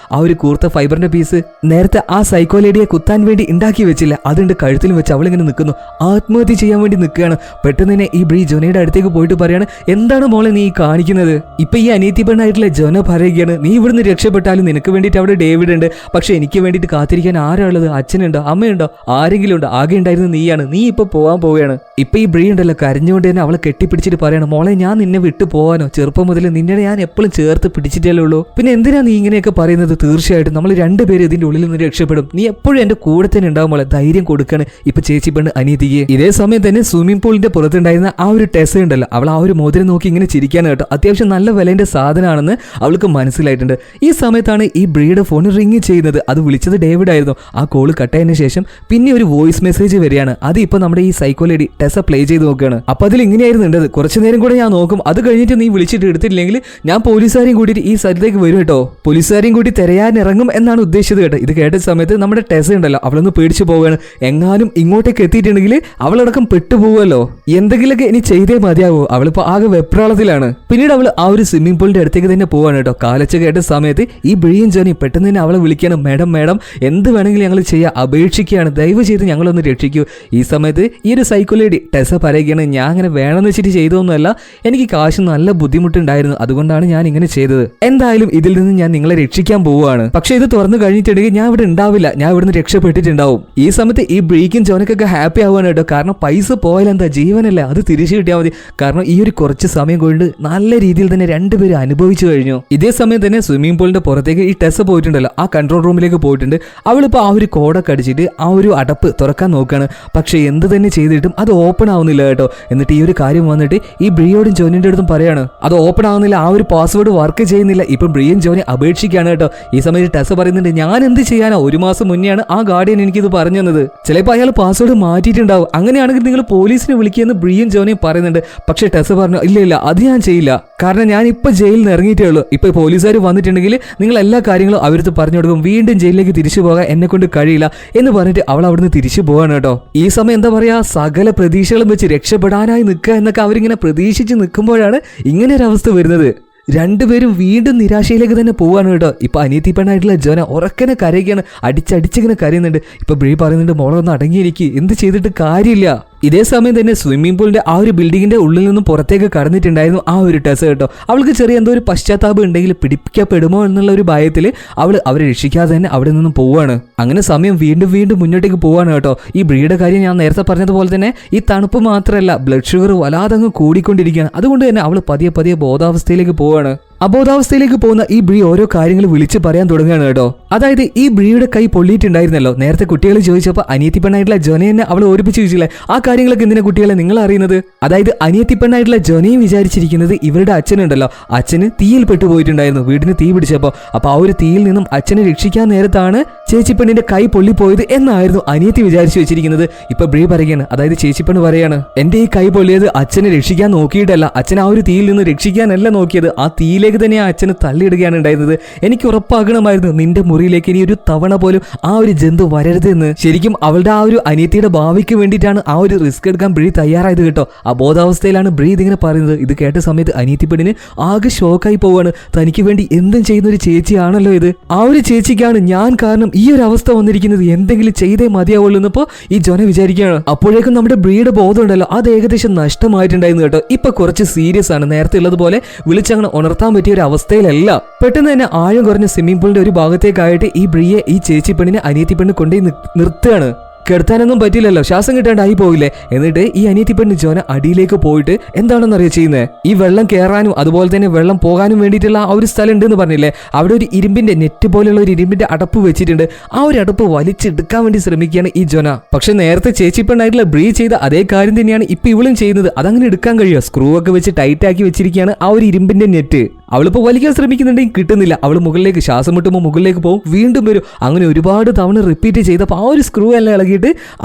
ആ ഒരു കൂർത്ത ഫൈബറിന്റെ പീസ് നേരത്തെ ആ സൈക്കോ ലേഡിയെ കുത്താൻ വേണ്ടി ഉണ്ടാക്കി വെച്ചില്ല, അതുണ്ട് കഴുത്തിൽ വെച്ച് അവളിങ്ങനെ നിൽക്കുന്നു. ആത്മഹത്യ ചെയ്യാൻ വേണ്ടി നിൽക്കുകയാണ്. പെട്ടെന്ന് തന്നെ ഈ ബ്രീ ജോനയുടെ അടുത്തേക്ക് പോയിട്ട് പറയാണ് എന്താണ് മോളെ നീ കാണിക്കുന്നത്. ഇപ്പൊ ഈ അനിയത്തി പെണ്ണായിട്ടുള്ള ജോന പറയുകയാണ് നീ ഇവിടുന്ന് രക്ഷപ്പെട്ടാലും നിനക്ക് വേണ്ടിയിട്ട് അവിടെ ഡേവിഡ് ഉണ്ട്. പക്ഷെ എനിക്ക് വേണ്ടിയിട്ട് കാത്തിരിക്കാൻ ആരാ ഉള്ളത്? അച്ഛനുണ്ടോ അമ്മയുണ്ടോ ആരെങ്കിലും ഉണ്ടോ? ആകെ ഉണ്ടായിരുന്ന നീയാണ്. നീ ഇപ്പൊ പോവാൻ പോവുകയാണ്. ഇപ്പൊ ഈ ബ്രീ ഉണ്ടല്ലോ കരഞ്ഞുകൊണ്ട് തന്നെ അവളെ കെട്ടിപ്പിടിച്ചിട്ട് പറയണം മോളെ ഞാൻ നിന്നെ വിട്ടു പോവാനോ, ചെറുപ്പം മുതൽ നിന്നെ ഞാൻ എപ്പോഴും ചേർത്ത് പിടിച്ചിട്ടല്ലേ ഉള്ളൂ. പിന്നെ എന്തിനാ നീ ഇങ്ങനെയൊക്കെ പറയുന്നത്? തീർച്ചയായിട്ടും നമ്മൾ രണ്ടുപേരും ഇതിന്റെ ഉള്ളിൽ നിന്ന് രക്ഷപ്പെടും. നീ എപ്പോഴും എന്റെ കൂടെ തന്നെ ഉണ്ടാവും മോളെ, ധൈര്യം കൊടുക്കാണ് ഇപ്പൊ ചേച്ചി പെണ്ണ് അനിയത്തിക്ക്. ഇതേ സമയം തന്നെ സ്വിമ്മിംഗ് പൂളിന്റെ പുറത്തുണ്ടായിരുന്ന ആ ഒരു ടെസ ഉണ്ടല്ലോ അവൾ ആ ഒരു മോതിരം നോക്കി ഇങ്ങനെ ചിരിക്കാണ് കേട്ടോ. അത്യാവശ്യം നല്ല വിലന്റെ സാധനമാണെന്ന് അവൾക്ക് മനസ്സിലായിട്ടുണ്ട്. ഈ സമയത്താണ് ഈ ബ്രീയുടെ ഫോൺ റിങ് ചെയ്യുന്നത്. അത് വിളിച്ചത് ഡേവിഡ് ആയിരുന്നു. ആ കോള് കട്ടായതിനു ശേഷം പിന്നെ ഒരു വോയിസ് മെസ്സേജ് വരികയാണ്. അത് ഇപ്പൊ നമ്മുടെ ഈ സൈക്കോ ലേഡി ടെസ പ്ലേ ചെയ്ത് നോക്കുകയാണ്. അപ്പൊ അതിൽ ഇങ്ങനെയായിരുന്നു ഉണ്ടത് കുറച്ചു നേരം കൂടെ ഞാൻ നോക്കും, അത് കഴിഞ്ഞിട്ട് നീ വിളിച്ചിട്ട് എടുത്തില്ലെങ്കിൽ ഞാൻ പോലീസുകാരെയും കൂട്ടിയിട്ട് ഈ സ്ഥലത്തേക്ക് വരും കേട്ടോ. പോലീസുകാരെയും കൂട്ടി തിരയാൻ ഇറങ്ങും എന്നാണ് ഉദ്ദേശിച്ചത് കേട്ടോ. ഇത് കേട്ട സമയത്ത് നമ്മുടെ ടെസ ഉണ്ടല്ലോ അവളൊന്ന് പേടിച്ചു പോവുകയാണ്. എങ്ങാനും ഇങ്ങോട്ടേക്ക് എത്തിയിട്ടുണ്ടെങ്കിൽ അവളടക്കം പെട്ടുപോകുമല്ലോ, എന്തെങ്കിലുമൊക്കെ ഇനി ചെയ്തേ മതിയാവോ. അവളിപ്പോ ആകെ വെപ്രാളത്തിലാണ്. പിന്നീട് അവൾ ആ ഒരു സ്വിമ്മിംഗ് പൂളിന്റെ അടുത്തേക്ക് തന്നെ പോവാണ് കേട്ടോ. കാലച്ച് കേട്ട സമയത്ത് ഈ ബ്രീയും ജോനി പെട്ടെന്ന് തന്നെ അവളെ വിളിക്കുകയാണ്. മാഡം എന്ത് വേണമെങ്കിലും ഞങ്ങൾ ചെയ്യാം, അപേക്ഷിക്കുകയാണ്, ദയവ് ചെയ്ത് ഞങ്ങളൊന്ന് രക്ഷിക്കൂ. ഈ സമയത്ത് ഈ ഒരു സൈക്കോ ലേഡി ടെസ പറയുകയാണ് ഞാൻ അങ്ങനെ വേണമെന്ന് വെച്ചിട്ട് ചെയ്തൊന്നുമല്ല, എനിക്ക് കാശ് നല്ല ബുദ്ധിമുട്ടുണ്ടായിരുന്നു, അതുകൊണ്ടാണ് ഞാൻ ഇങ്ങനെ ചെയ്തത്. എന്തായാലും ഇതിൽ നിന്ന് ഞാൻ നിങ്ങളെ രക്ഷിക്കാൻ പോവുകയാണ്. പക്ഷെ ഇത് തുറന്നു കഴിഞ്ഞിട്ടുണ്ടെങ്കിൽ ഞാൻ ഇവിടെ ഉണ്ടാവില്ല, ഞാൻ ഇവിടുന്ന് രക്ഷപ്പെട്ടിട്ടുണ്ടാവും. ഈ സമയത്ത് ഈ ബ്രീക്കും ജോനക്കൊക്കെ ഹാപ്പി ആവുകയാണ് കേട്ടോ. കാരണം പൈസ പോയാലെന്താ, ജീവനല്ല, അത് തിരിച്ചു കിട്ടിയാൽ മതി. കാരണം ഈ ഒരു കുറച്ച് സമയം കൊണ്ട് നല്ല രീതിയിൽ തന്നെ രണ്ടുപേരും അനുഭവിച്ചു കഴിഞ്ഞു. ഇതേ സമയം തന്നെ സ്വിമ്മിംഗ് പൂളിന്റെ പുറത്തേക്ക് ഈ ടെസ പോയിട്ടുണ്ടല്ലോ, ആ കൺട്രോൾ റൂമിലേക്ക് പോയിട്ടുണ്ട്. അവളിപ്പോ ആ ഒരു കോഡൊക്കെ അടിച്ചിട്ട് ആ ഒരു അടപ്പ് തുറക്കാൻ നോക്കുകയാണ്. പക്ഷെ എന്ത് തന്നെ ചെയ്തിട്ടും അത് ഓപ്പൺ ആവുന്നില്ല കേട്ടോ. എന്നിട്ട് ഈ ഒരു കാര്യം പോലീസുകാരും വന്നിട്ട് ഈ ബ്രിയോടും ജോനിന്റെ അടുത്തും പറയാണ് അത് ഓപ്പൺ ആവുന്നില്ല, ആ ഒരു പാസ്വേഡ് വർക്ക് ചെയ്യുന്നില്ല. ഇപ്പൊ ബ്രിയൻ ജോനെ അപേക്ഷിക്കുകയാണ് കേട്ടോ. ഈ സമയത്ത് ടെസ പറയുന്നുണ്ട് ഞാൻ എന്ത് ചെയ്യാനോ, 1 മാസം മുന്നെയാണ് ആ ഗാർഡിയൻ എനിക്കിത് പറഞ്ഞു തന്നത്, ചിലപ്പോൾ അയാൾ പാസ്വേഡ് മാറ്റിയിട്ടുണ്ടാവും, അങ്ങനെയാണെങ്കിൽ നിങ്ങൾ പോലീസിനെ വിളിക്കുമെന്ന് ബ്രിയൻ ജോനെ പറയുന്നുണ്ട്. പക്ഷെ ടെസ പറഞ്ഞു ഇല്ല അത് ഞാൻ ചെയ്യില്ല, കാരണം ഞാൻ ഇപ്പൊ ജയിലിൽ നിന്ന് ഇറങ്ങിയിട്ടേ ഉള്ളൂ. ഇപ്പൊ പോലീസുകാർ വന്നിട്ടുണ്ടെങ്കിൽ നിങ്ങൾ എല്ലാ കാര്യങ്ങളും അവർക്ക് പറഞ്ഞു കൊടുക്കും, വീണ്ടും ജയിലിലേക്ക് തിരിച്ചു പോകാൻ എന്നെ കൊണ്ട് കഴിയില്ല എന്ന് പറഞ്ഞിട്ട് അവൾ അവിടുന്ന് തിരിച്ചു പോവാണ് കേട്ടോ. ഈ സമയം എന്താ പറയാ, സകല പ്രതീക്ഷകളും വെച്ച് രക്ഷപ്പെടാനായി നിൽക്കുക എന്നൊക്കെ അവരിങ്ങനെ പ്രതീക്ഷിച്ച് നിൽക്കുമ്പോഴാണ് ഇങ്ങനെ ഒരു അവസ്ഥ വരുന്നത്. രണ്ടുപേരും വീണ്ടും നിരാശയിലേക്ക് തന്നെ പോവാണ് കേട്ടോ. ഇപ്പൊ അനിയത്തി പെണ്ണായിട്ടുള്ള ജോന ഉറക്കനെ കരയുകയാണ്, അടിച്ചടിച്ചിങ്ങനെ കരയുന്നുണ്ട്. ഇപ്പൊ ബ്രീ പറയുന്നുണ്ട് മോളെ ഒന്ന് അടങ്ങിയിരിക്കും, എന്ത് ചെയ്തിട്ട് കാര്യമില്ല. ഇതേ സമയം തന്നെ സ്വിമ്മിംഗ് പൂളിന്റെ ആ ഒരു ബിൽഡിങ്ങിന്റെ ഉള്ളിൽ നിന്നും പുറത്തേക്ക് കടന്നിട്ടുണ്ടായിരുന്നു ആ ഒരു ടെസ കേട്ടോ. അവൾക്ക് ചെറിയ എന്തോ ഒരു പശ്ചാത്താപം ഉണ്ടെങ്കിൽ പിടിപ്പിക്കപ്പെടുമോ എന്നുള്ള ഒരു ഭയത്തിൽ അവരെ രക്ഷിക്കാതെ തന്നെ അവിടെ നിന്നും പോവാണ്. അങ്ങനെ സമയം വീണ്ടും മുന്നോട്ടേക്ക് പോവാണ് കേട്ടോ. ഈ ബ്രീയുടെ കാര്യം ഞാൻ നേരത്തെ പറഞ്ഞതുപോലെ തന്നെ ഈ തണുപ്പ് മാത്രമല്ല, ബ്ലഡ് ഷുഗർ വല്ലാതങ്ങ് കൂടിക്കൊണ്ടിരിക്കുകയാണ്. അതുകൊണ്ട് തന്നെ അവൾ പതിയെ ബോധാവസ്ഥയിലേക്ക് പോവാണ്. അബോധാവസ്ഥയിലേക്ക് പോകുന്ന ഈ ബ്രീ ഓരോ കാര്യങ്ങൾ വിളിച്ച് പറയാൻ തുടങ്ങുകയാണ് കേട്ടോ. അതായത് ഈ ബ്രീയുടെ കൈ പൊള്ളിയിട്ടുണ്ടായിരുന്നല്ലോ. നേരത്തെ കുട്ടികൾ ചോദിച്ചപ്പോൾ അനിയത്തി പെണ്ണായിട്ടുള്ള ജോനയെ അവൾ ഓർപ്പിച്ച് ചോദിച്ചില്ലേ, ആ കാര്യങ്ങളൊക്കെ എന്തിനാ കുട്ടികളെ നിങ്ങൾ അറിയുന്നത്? അതായത് അനിയത്തി പെണ്ണായിട്ടുള്ള ജോനയും വിചാരിച്ചിരിക്കുന്നത് ഇവരുടെ അച്ഛനുണ്ടല്ലോ, അച്ഛന് തീയിൽ പെട്ടുപോയിട്ടുണ്ടായിരുന്നു, വീടിന് തീ പിടിച്ചപ്പോൾ. അപ്പൊ ആ ഒരു തീയിൽ നിന്നും അച്ഛനെ രക്ഷിക്കാൻ നേരത്താണ് ചേച്ചിപ്പെണ്ണിന്റെ കൈ പൊള്ളിപ്പോയത് എന്നായിരുന്നു അനിയത്തി വിചാരിച്ചു വെച്ചിരിക്കുന്നത്. ഇപ്പൊ ബ്രീ പറയുകയാണ്, അതായത് ചേച്ചിപ്പെണ്ണ് പറയാണ് എന്റെ ഈ കൈ പൊള്ളിയത് അച്ഛനെ രക്ഷിക്കാൻ നോക്കിയിട്ടല്ല, അച്ഛൻ ആ ഒരു തീയിൽ നിന്ന് രക്ഷിക്കാനല്ല നോക്കിയത്, ആ തീയിലേക്ക് തന്നെ ആ അച്ഛന് തള്ളിയിടുകയാണ് ഉണ്ടായിരുന്നത്. എനിക്ക് ഉറപ്പാകണമായിരുന്നു നിന്റെ മുറിയിലേക്ക് ഇനി ഒരു തവണ പോലും ആ ഒരു ജന്തു വരരുതെന്ന്. ശരിക്കും അവളുടെ ആ ഒരു അനിയത്തിയുടെ ഭാവിക്ക് വേണ്ടിയിട്ടാണ് ആ ഒരു റിസ്ക് എടുക്കാൻ ബ്രീ തയ്യാറായത് കേട്ടോ. അബോധാവസ്ഥയിലാണ് ബ്രീ ഇതിങ്ങനെ പറയുന്നത്. ഇത് കേട്ട സമയത്ത് അനിയത്തി പെണ്ണിന് ആകെ ഷോക്കായി പോവാണ്. തനിക്ക് വേണ്ടി എന്തും ചെയ്യുന്ന ഒരു ചേച്ചിയാണല്ലോ ഇത്. ആ ഒരു ചേച്ചിക്കാണ് ഞാൻ കാരണം ഈ ഒരു അവസ്ഥ വന്നിരിക്കുന്നത്, എന്തെങ്കിലും ചെയ്തേ മതിയാവുള്ളൂ എന്നപ്പോ ഈ ജോന വിചാരിക്കുകയാണ്. അപ്പോഴേക്കും നമ്മുടെ ബ്രീയുടെ ബോധം ഉണ്ടല്ലോ അത് ഏകദേശം നഷ്ടമായിട്ടുണ്ടായിരുന്നു കേട്ടോ. ഇപ്പൊ കുറച്ച് സീരിയസ് ആണ്, നേരത്തെ ഉള്ളതുപോലെ വിളിച്ചങ്ങനെ ഉണർത്താൻ പറ്റിയ ഒരു അവസ്ഥയിലല്ല. പെട്ടെന്ന് തന്നെ ആഴം കുറഞ്ഞ സ്വിമ്മിംഗ് പൂളിന്റെ ഒരു ഭാഗത്തേക്കായിട്ട് ഈ ബ്രീയെ ഈ ചേച്ചി പെണ്ണിനെ അനിയത്തി പെണ്ണ് കൊണ്ടുപോയി നിർത്തുകയാണ്. കിടത്താനൊന്നും പറ്റില്ലല്ലോ, ശ്വാസം കിട്ടാണ്ടായി പോയില്ലേ. എന്നിട്ട് ഈ അനിയത്തി പെണ്ണ് ജോന അടിയിലേക്ക് പോയിട്ട് എന്താണെന്നറിയോ ചെയ്യുന്നത്, ഈ വെള്ളം കയറാനും അതുപോലെ തന്നെ വെള്ളം പോകാനും വേണ്ടിയിട്ടുള്ള ആ ഒരു സ്ഥലം ഉണ്ടെന്ന് പറഞ്ഞില്ലേ, അവിടെ ഒരു ഇരുമ്പിന്റെ നെറ്റ് പോലെയുള്ള ഒരു ഇരുമ്പിന്റെ അടപ്പ് വെച്ചിട്ടുണ്ട്. ആ ഒരു അടപ്പ് വലിച്ചെടുക്കാൻ വേണ്ടി ശ്രമിക്കുകയാണ് ഈ ജോന. പക്ഷെ നേരത്തെ ചേച്ചി പെണ്ണായിട്ടുള്ള ബ്രീ ചെയ്ത അതേ കാര്യം തന്നെയാണ് ഇപ്പൊ ഇവളും ചെയ്യുന്നത്. അതങ്ങനെ എടുക്കാൻ കഴിയുമോ? സ്ക്രൂ ഒക്കെ വെച്ച് ടൈറ്റ് ആക്കി വെച്ചിരിക്കുകയാണ് ആ ഒരു ഇരുമ്പിന്റെ നെറ്റ്. അവളിപ്പോ വലിക്കാൻ ശ്രമിക്കുന്നുണ്ടെങ്കിൽ കിട്ടുന്നില്ല. അവൾ മുകളിലേക്ക് ശ്വാസം മുട്ടുമ്പോൾ മുകളിലേക്ക് പോകും, വീണ്ടും വരും. അങ്ങനെ ഒരുപാട് തവണ റിപ്പീറ്റ് ചെയ്തപ്പോൾ ആ ഒരു സ്ക്രൂ എല്ലാം ഇളകിയിട്ട്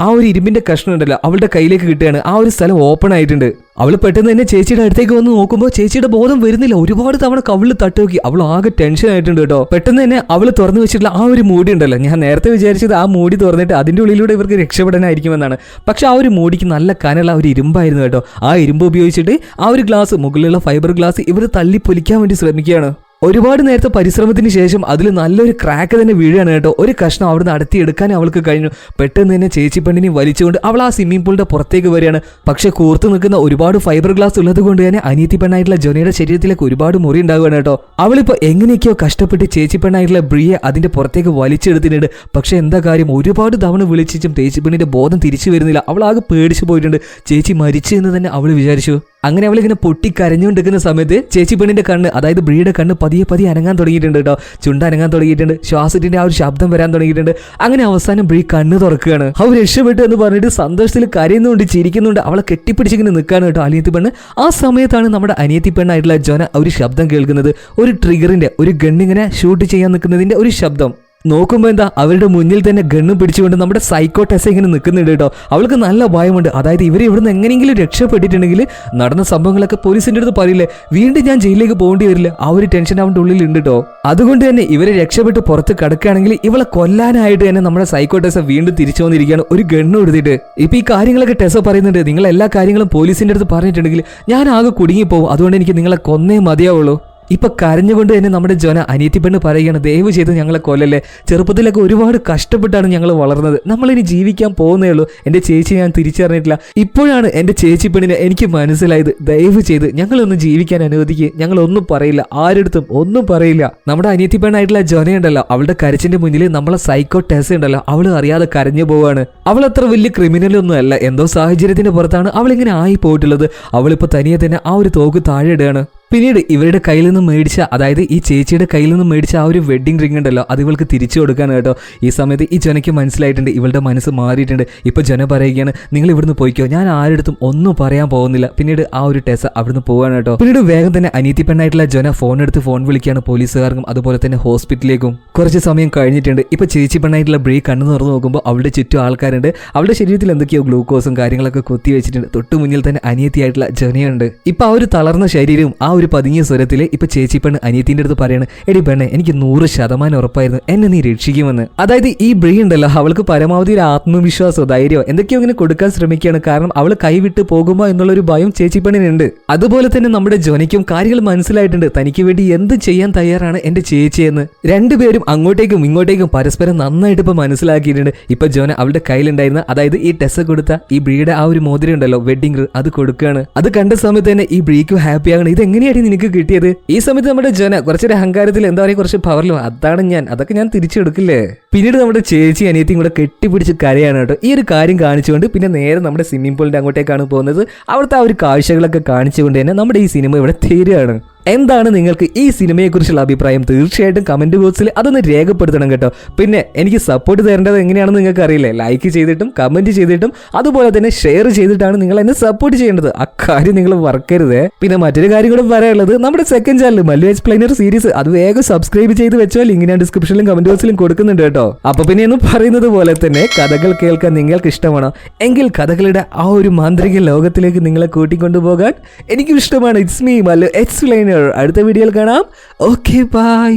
ആ ഒരു ഇരുമ്പിന്റെ കഷ്ണം ഉണ്ടല്ലോ അവളുടെ കയ്യിലേക്ക് കിട്ടുകയാണ്. ആ ഒരു സ്ഥലം ഓപ്പൺ ആയിട്ടുണ്ട്. അവൾ പെട്ടെന്ന് തന്നെ ചേച്ചിയുടെ അടുത്തേക്ക് വന്ന് നോക്കുമ്പോൾ ചേച്ചിയുടെ ബോധം വരുന്നില്ല. ഒരുപാട് തവണ കവിളിൽ തട്ടുനോക്കി. അവൾ ആകെ ടെൻഷൻ ആയിട്ടുണ്ട് കേട്ടോ. പെട്ടെന്ന് തന്നെ അവൾ തുറന്നു വെച്ചിട്ടുള്ള ആ ഒരു മൂടി ഉണ്ടല്ലോ, ഞാൻ നേരത്തെ വിചാരിച്ചത് ആ മൂടി തുറന്നിട്ട് അതിന്റെ ഉള്ളിലൂടെ ഇവർക്ക് രക്ഷപ്പെടാനായിരിക്കുമെന്നാണ്. പക്ഷെ ആ ഒരു മൂടിക്ക് നല്ല കനമുള്ള ഒരു ഇരുമ്പായിരുന്നു കേട്ടോ. ആ ഇരുമ്പ് ഉപയോഗിച്ചിട്ട് ആ ഒരു ഗ്ലാസ്, മുകളിലുള്ള ഫൈബർ ഗ്ലാസ് ഇവർ തള്ളി പൊലിക്കാൻ വേണ്ടി ശ്രമിക്കുകയാണ്. ഒരുപാട് നേരത്തെ പരിശ്രമത്തിന് ശേഷം അതിൽ നല്ലൊരു ക്രാക്ക് തന്നെ വീഴുകയാണ് കേട്ടോ. ഒരു കഷ്ണം അവിടുന്ന് അടത്തിയെടുക്കാൻ അവൾക്ക് കഴിഞ്ഞു. പെട്ടെന്ന് തന്നെ ചേച്ചി പെണ്ണിനെ വലിച്ചുകൊണ്ട് അവൾ ആ സ്വിമ്മിംഗ് പൂളിന്റെ പുറത്തേക്ക് വരികയാണ്. പക്ഷെ കൂർത്തു നിൽക്കുന്ന ഒരുപാട് ഫൈബർ ഗ്ലാസ് ഉള്ളത് കൊണ്ട് തന്നെ അനിയത്തി പെണ്ണായിട്ടുള്ള ജോനയുടെ ശരീരത്തിലേക്ക് ഒരുപാട് മുറി ഉണ്ടാവുകയാണ് കേട്ടോ. അവളിപ്പോ എങ്ങനെയൊക്കെയോ കഷ്ടപ്പെട്ട് ചേച്ചി പെണ്ണായിട്ടുള്ള ബ്രിയെ അതിന്റെ പുറത്തേക്ക് വലിച്ചെടുത്തിട്ടുണ്ട്. പക്ഷെ എന്താ കാര്യം, ഒരുപാട് തവണ വിളിച്ചും ചേച്ചി പെണ്ണിന്റെ ബോധം തിരിച്ചു വരുന്നില്ല. അവൾ ആകെ പേടിച്ചു പോയിട്ടുണ്ട്. ചേച്ചി മരിച്ചു എന്ന് തന്നെ അവൾ വിചാരിച്ചു. അങ്ങനെ അവളിങ്ങനെ പൊട്ടി കരഞ്ഞുകൊണ്ടിരിക്കുന്ന സമയത്ത് ചേച്ചി പെണ്ണിന്റെ കണ്ണ്, അതായത് ബ്രീയുടെ കണ്ണ് പതിയെ അനങ്ങാൻ തുടങ്ങിയിട്ടുണ്ട് കേട്ടോ. ചുണ്ട അനങ്ങാൻ തുടങ്ങിയിട്ടുണ്ട്, ശ്വാസത്തിന്റെ ആ ഒരു ശബ്ദം വരാൻ തുടങ്ങിയിട്ടുണ്ട്. അങ്ങനെ അവസാനം ബ്രീ കണ്ണ് തുറക്കുകയാണ്. അവർ രക്ഷപ്പെട്ടു എന്ന് പറഞ്ഞിട്ട് സന്തോഷത്തിൽ കരയുന്നുണ്ട്, ചിരിക്കുന്നുണ്ട്. അവളെ കെട്ടിപ്പിടിച്ചിങ്ങനെ നിൽക്കുകയാണ് കേട്ടോ അനിയത്തി പെണ്ണ്. ആ സമയത്താണ് നമ്മുടെ അനിയത്തി പെണ്ണായിട്ടുള്ള ജോന ഒരു ശബ്ദം കേൾക്കുന്നത്. ഒരു ട്രിഗറിന്റെ, ഒരു ഗണ്ണിങ്ങനെ ഷൂട്ട് ചെയ്യാൻ നിൽക്കുന്നതിന്റെ ഒരു ശബ്ദം. നോക്കുമ്പോൾ എന്താ, അവരുടെ മുന്നിൽ തന്നെ ഗണ്ണും പിടിച്ചുകൊണ്ട് നമ്മുടെ സൈക്കോ ടെസ ഇങ്ങനെ നിൽക്കുന്നുണ്ട് കേട്ടോ. അവൾക്ക് നല്ല ഭയമുണ്ട്. അതായത് ഇവർ ഇവിടുന്ന് എങ്ങനെയെങ്കിലും രക്ഷപ്പെട്ടിട്ടുണ്ടെങ്കിൽ നടന്ന സംഭവങ്ങളൊക്കെ പോലീസിന്റെ അടുത്ത് പറയില്ലേ, വീണ്ടും ഞാൻ ജയിലിലേക്ക് പോകേണ്ടി വരില്ല. ആ ഒരു ടെൻഷൻ അവൻ്റെ ഉള്ളിൽ ഉണ്ട് കേട്ടോ. അതുകൊണ്ട് തന്നെ ഇവരെ രക്ഷപ്പെട്ട് പുറത്ത് കിടക്കുകയാണെങ്കിൽ ഇവളെ കൊല്ലാനായിട്ട് തന്നെ നമ്മുടെ സൈക്കോ ടെസ വീണ്ടും തിരിച്ചു വന്നിരിക്കുകയാണ് ഒരു ഗണ്ണ് എടുത്തിട്ട്. ഇപ്പൊ ഈ കാര്യങ്ങളൊക്കെ ടെസ പറയുന്നുണ്ട്, നിങ്ങൾ എല്ലാ കാര്യങ്ങളും പോലീസിന്റെ അടുത്ത് പറഞ്ഞിട്ടുണ്ടെങ്കിൽ ഞാൻ ആകെ കുടുങ്ങിപ്പോവും, അതുകൊണ്ട് എനിക്ക് നിങ്ങളെ കൊന്നേ മതിയാവുള്ളൂ. ഇപ്പൊ കരഞ്ഞുകൊണ്ട് തന്നെ നമ്മുടെ ജോന അനിയത്തി പെണ്ണ് പറയുകയാണ്, ദയവ് ചെയ്ത് ഞങ്ങളെ കൊല്ലല്ലേ, ചെറുപ്പത്തിലൊക്കെ ഒരുപാട് കഷ്ടപ്പെട്ടാണ് ഞങ്ങൾ വളർന്നത്, നമ്മളിനി ജീവിക്കാൻ പോകുന്നേ ഉള്ളൂ. എന്റെ ചേച്ചി ഞാൻ തിരിച്ചറിഞ്ഞിട്ടില്ല, ഇപ്പോഴാണ് എന്റെ ചേച്ചി പെണ്ണിനെ എനിക്ക് മനസ്സിലായത്. ദയവ് ചെയ്ത് ഞങ്ങളൊന്ന് ജീവിക്കാൻ അനുവദിക്കുക, ഞങ്ങളൊന്നും പറയില്ല, ആരെടുത്തും ഒന്നും പറയില്ല. നമ്മുടെ അനിയത്തി പെണ്ണായിട്ടുള്ള ജോനയുണ്ടല്ലോ, അവളുടെ കരച്ചിന്റെ മുന്നിൽ നമ്മളെ സൈക്കോ ടെസ ഉണ്ടല്ലോ, അവള് അറിയാതെ കരഞ്ഞു പോവാണ്. അവൾ അത്ര വലിയ ക്രിമിനലൊന്നും അല്ല, എന്തോ സാഹചര്യത്തിന്റെ പുറത്താണ് അവളിങ്ങനെ ആയി പോയിട്ടുള്ളത്. അവളിപ്പോ തനിയെ തന്നെ ആ ഒരു തോക്ക് താഴെ ഇടുകയാണ്. പിന്നീട് ഇവരുടെ കയ്യിൽ നിന്ന് മേടിച്ച, അതായത് ഈ ചേച്ചിയുടെ കയ്യിൽ നിന്ന് മേടിച്ച ആ ഒരു വെഡിങ് റിംഗ് ഉണ്ടല്ലോ, അത് ഇവൾക്ക് തിരിച്ചു കൊടുക്കാൻ കേട്ടോ. ഈ സമയത്ത് ഈ ജനയ്ക്ക് മനസ്സിലായിട്ടുണ്ട്, ഇവളുടെ മനസ്സ് മാറിയിട്ടുണ്ട്. ഇപ്പൊ ജന പറയുകയാണ്, നിങ്ങൾ ഇവിടുന്ന് പോയിക്കോ, ഞാൻ ആരുടെ ഒന്നും പറയാൻ പോകുന്നില്ല. പിന്നീട് ആ ഒരു ടെസ അവിടുന്ന് പോവാണ് കേട്ടോ. പിന്നീട് വേഗം തന്നെ അനീതി പെണ്ണായിട്ടുള്ള ജന ഫോൺ എടുത്ത് ഫോൺ വിളിക്കുകയാണ് പോലീസുകാർക്കും അതുപോലെ തന്നെ ഹോസ്പിറ്റലിലേക്കും. കുറച്ച് സമയം കഴിഞ്ഞിട്ടുണ്ട്. ഇപ്പൊ ചേച്ചി പെണ്ണായിട്ടുള്ള ബ്രീ കണ്ണു തുറന്ന് നോക്കുമ്പോൾ അവളുടെ ചുറ്റും ആൾക്കാരുണ്ട്. അവളുടെ ശരീരത്തിൽ എന്തൊക്കെയോ ഗ്ലൂക്കോസും കാര്യങ്ങളൊക്കെ കുത്തി വെച്ചിട്ടുണ്ട്. തൊട്ട് മുന്നിൽ തന്നെ അനിയത്തിയായിട്ടുള്ള ജനയുണ്ട്. ഇപ്പൊ ആ ഒരു തളർന്ന ശരീരവും ആ ഒരു പതുങ്ങിയ സ്വരത്തിൽ ഇപ്പൊ ചേച്ചി പെണ്ണ് അനിയത്തിന്റെ അടുത്ത് പറയാണ്, എടി പെണ്ണെ, എനിക്ക് 100% ഉറപ്പായിരുന്നു എന്നെ നീ രക്ഷിക്കുമെന്ന്. അതായത് ഈ ബ്രീ ഉണ്ടല്ലോ, അവൾക്ക് പരമാവധി ഒരു ആത്മവിശ്വാസമോ ധൈര്യമോ എന്തൊക്കെയോ ഇങ്ങനെ കൊടുക്കാൻ ശ്രമിക്കുകയാണ്. കാരണം അവൾ കൈവിട്ട് പോകുമോ എന്നുള്ളൊരു ഭയം ചേച്ചി പെണ്ണിനുണ്ട്. അതുപോലെ തന്നെ നമ്മുടെ ജോനിക്കും കാര്യങ്ങൾ മനസ്സിലായിട്ടുണ്ട്, തനിക്ക് വേണ്ടി എന്ത് ചെയ്യാൻ തയ്യാറാണ് എന്റെ ചേച്ചിയെന്ന്. രണ്ടുപേരും അങ്ങോട്ടേക്കും ഇങ്ങോട്ടേക്കും പരസ്പരം നന്നായിട്ട് ഇപ്പൊ മനസ്സിലാക്കിയിട്ടുണ്ട്. ഇപ്പൊ ജോന അവളുടെ കയ്യിലുണ്ടായിരുന്ന, അതായത് ഈ ടെസ കൊടുത്ത ഈ ബ്രീയുടെ ആ ഒരു മോതിരം ഉണ്ടല്ലോ, വെഡിങ് റിംഗ്, അത് കൊടുക്കുകയാണ്. അത് കണ്ട സമയത്ത് തന്നെ ഈ ബ്രീക്കും ഹാപ്പി ആകണം. ഇത് എങ്ങനെയാണ് നിനക്ക് കിട്ടിയത്? ഈ സമയത്ത് നമ്മുടെ ജോന കുറച്ചൊരു അഹങ്കാരത്തിൽ എന്താ പറയുക, കുറച്ച് പവറിലും, അതാണ് ഞാൻ, അതൊക്കെ ഞാൻ തിരിച്ചെടുക്കില്ലേ. പിന്നീട് നമ്മുടെ ചേച്ചി അനിയത്തിയും കൂടെ കെട്ടിപ്പിടിച്ച് കരയാണ് കേട്ടോ. ഈ ഒരു കാര്യം കാണിച്ചുകൊണ്ട് പിന്നെ നേരെ നമ്മുടെ സ്വിമ്മിംഗ് പൂളിന്റെ അങ്ങോട്ടേക്കാണ് പോകുന്നത്. അവിടുത്തെ ആ ഒരു കാഴ്ചകളൊക്കെ കാണിച്ചുകൊണ്ട് തന്നെ നമ്മുടെ ഈ സിനിമ ഇവിടെ തീരുകയാണ്. എന്താണ് നിങ്ങൾക്ക് ഈ സിനിമയെക്കുറിച്ചുള്ള അഭിപ്രായം? തീർച്ചയായിട്ടും കമന്റ് ബോക്സിൽ അതൊന്ന് രേഖപ്പെടുത്തണം കേട്ടോ. പിന്നെ എനിക്ക് സപ്പോർട്ട് തരേണ്ടത് എങ്ങനെയാണെന്ന് നിങ്ങൾക്ക് അറിയില്ലേ? ലൈക്ക് ചെയ്തിട്ടും കമന്റ് ചെയ്തിട്ടും അതുപോലെ തന്നെ ഷെയർ ചെയ്തിട്ടാണ് നിങ്ങൾ എന്നെ സപ്പോർട്ട് ചെയ്യേണ്ടത്. അക്കാര്യം നിങ്ങൾ മറക്കരുത്. പിന്നെ മറ്റൊരു കാര്യം കൂടെ പറയാനുള്ളത്, നമ്മുടെ second channel Mallu explainer series, അത് വേഗം സബ്സ്ക്രൈബ് ചെയ്ത് വെച്ചോ. ലിങ്ക് ഞാൻ ഡിസ്ക്രിപ്ഷനിലും കമന്റ് ബോക്സിലും കൊടുക്കുന്നുണ്ട് കേട്ടോ. അപ്പൊ പിന്നെ എന്ന് പറയുന്നത് പോലെ തന്നെ കഥകൾ കേൾക്കാൻ നിങ്ങൾക്ക് ഇഷ്ടമാണോ എങ്കിൽ കഥകളുടെ ആ ഒരു മാന്ത്രിക ലോകത്തിലേക്ക് നിങ്ങളെ കൂട്ടിക്കൊണ്ടുപോകാൻ എനിക്കും ഇഷ്ടമാണ്. It's me Mallu Explainer. അടുത്ത വീഡിയോയിൽ കാണാം. Okay, by.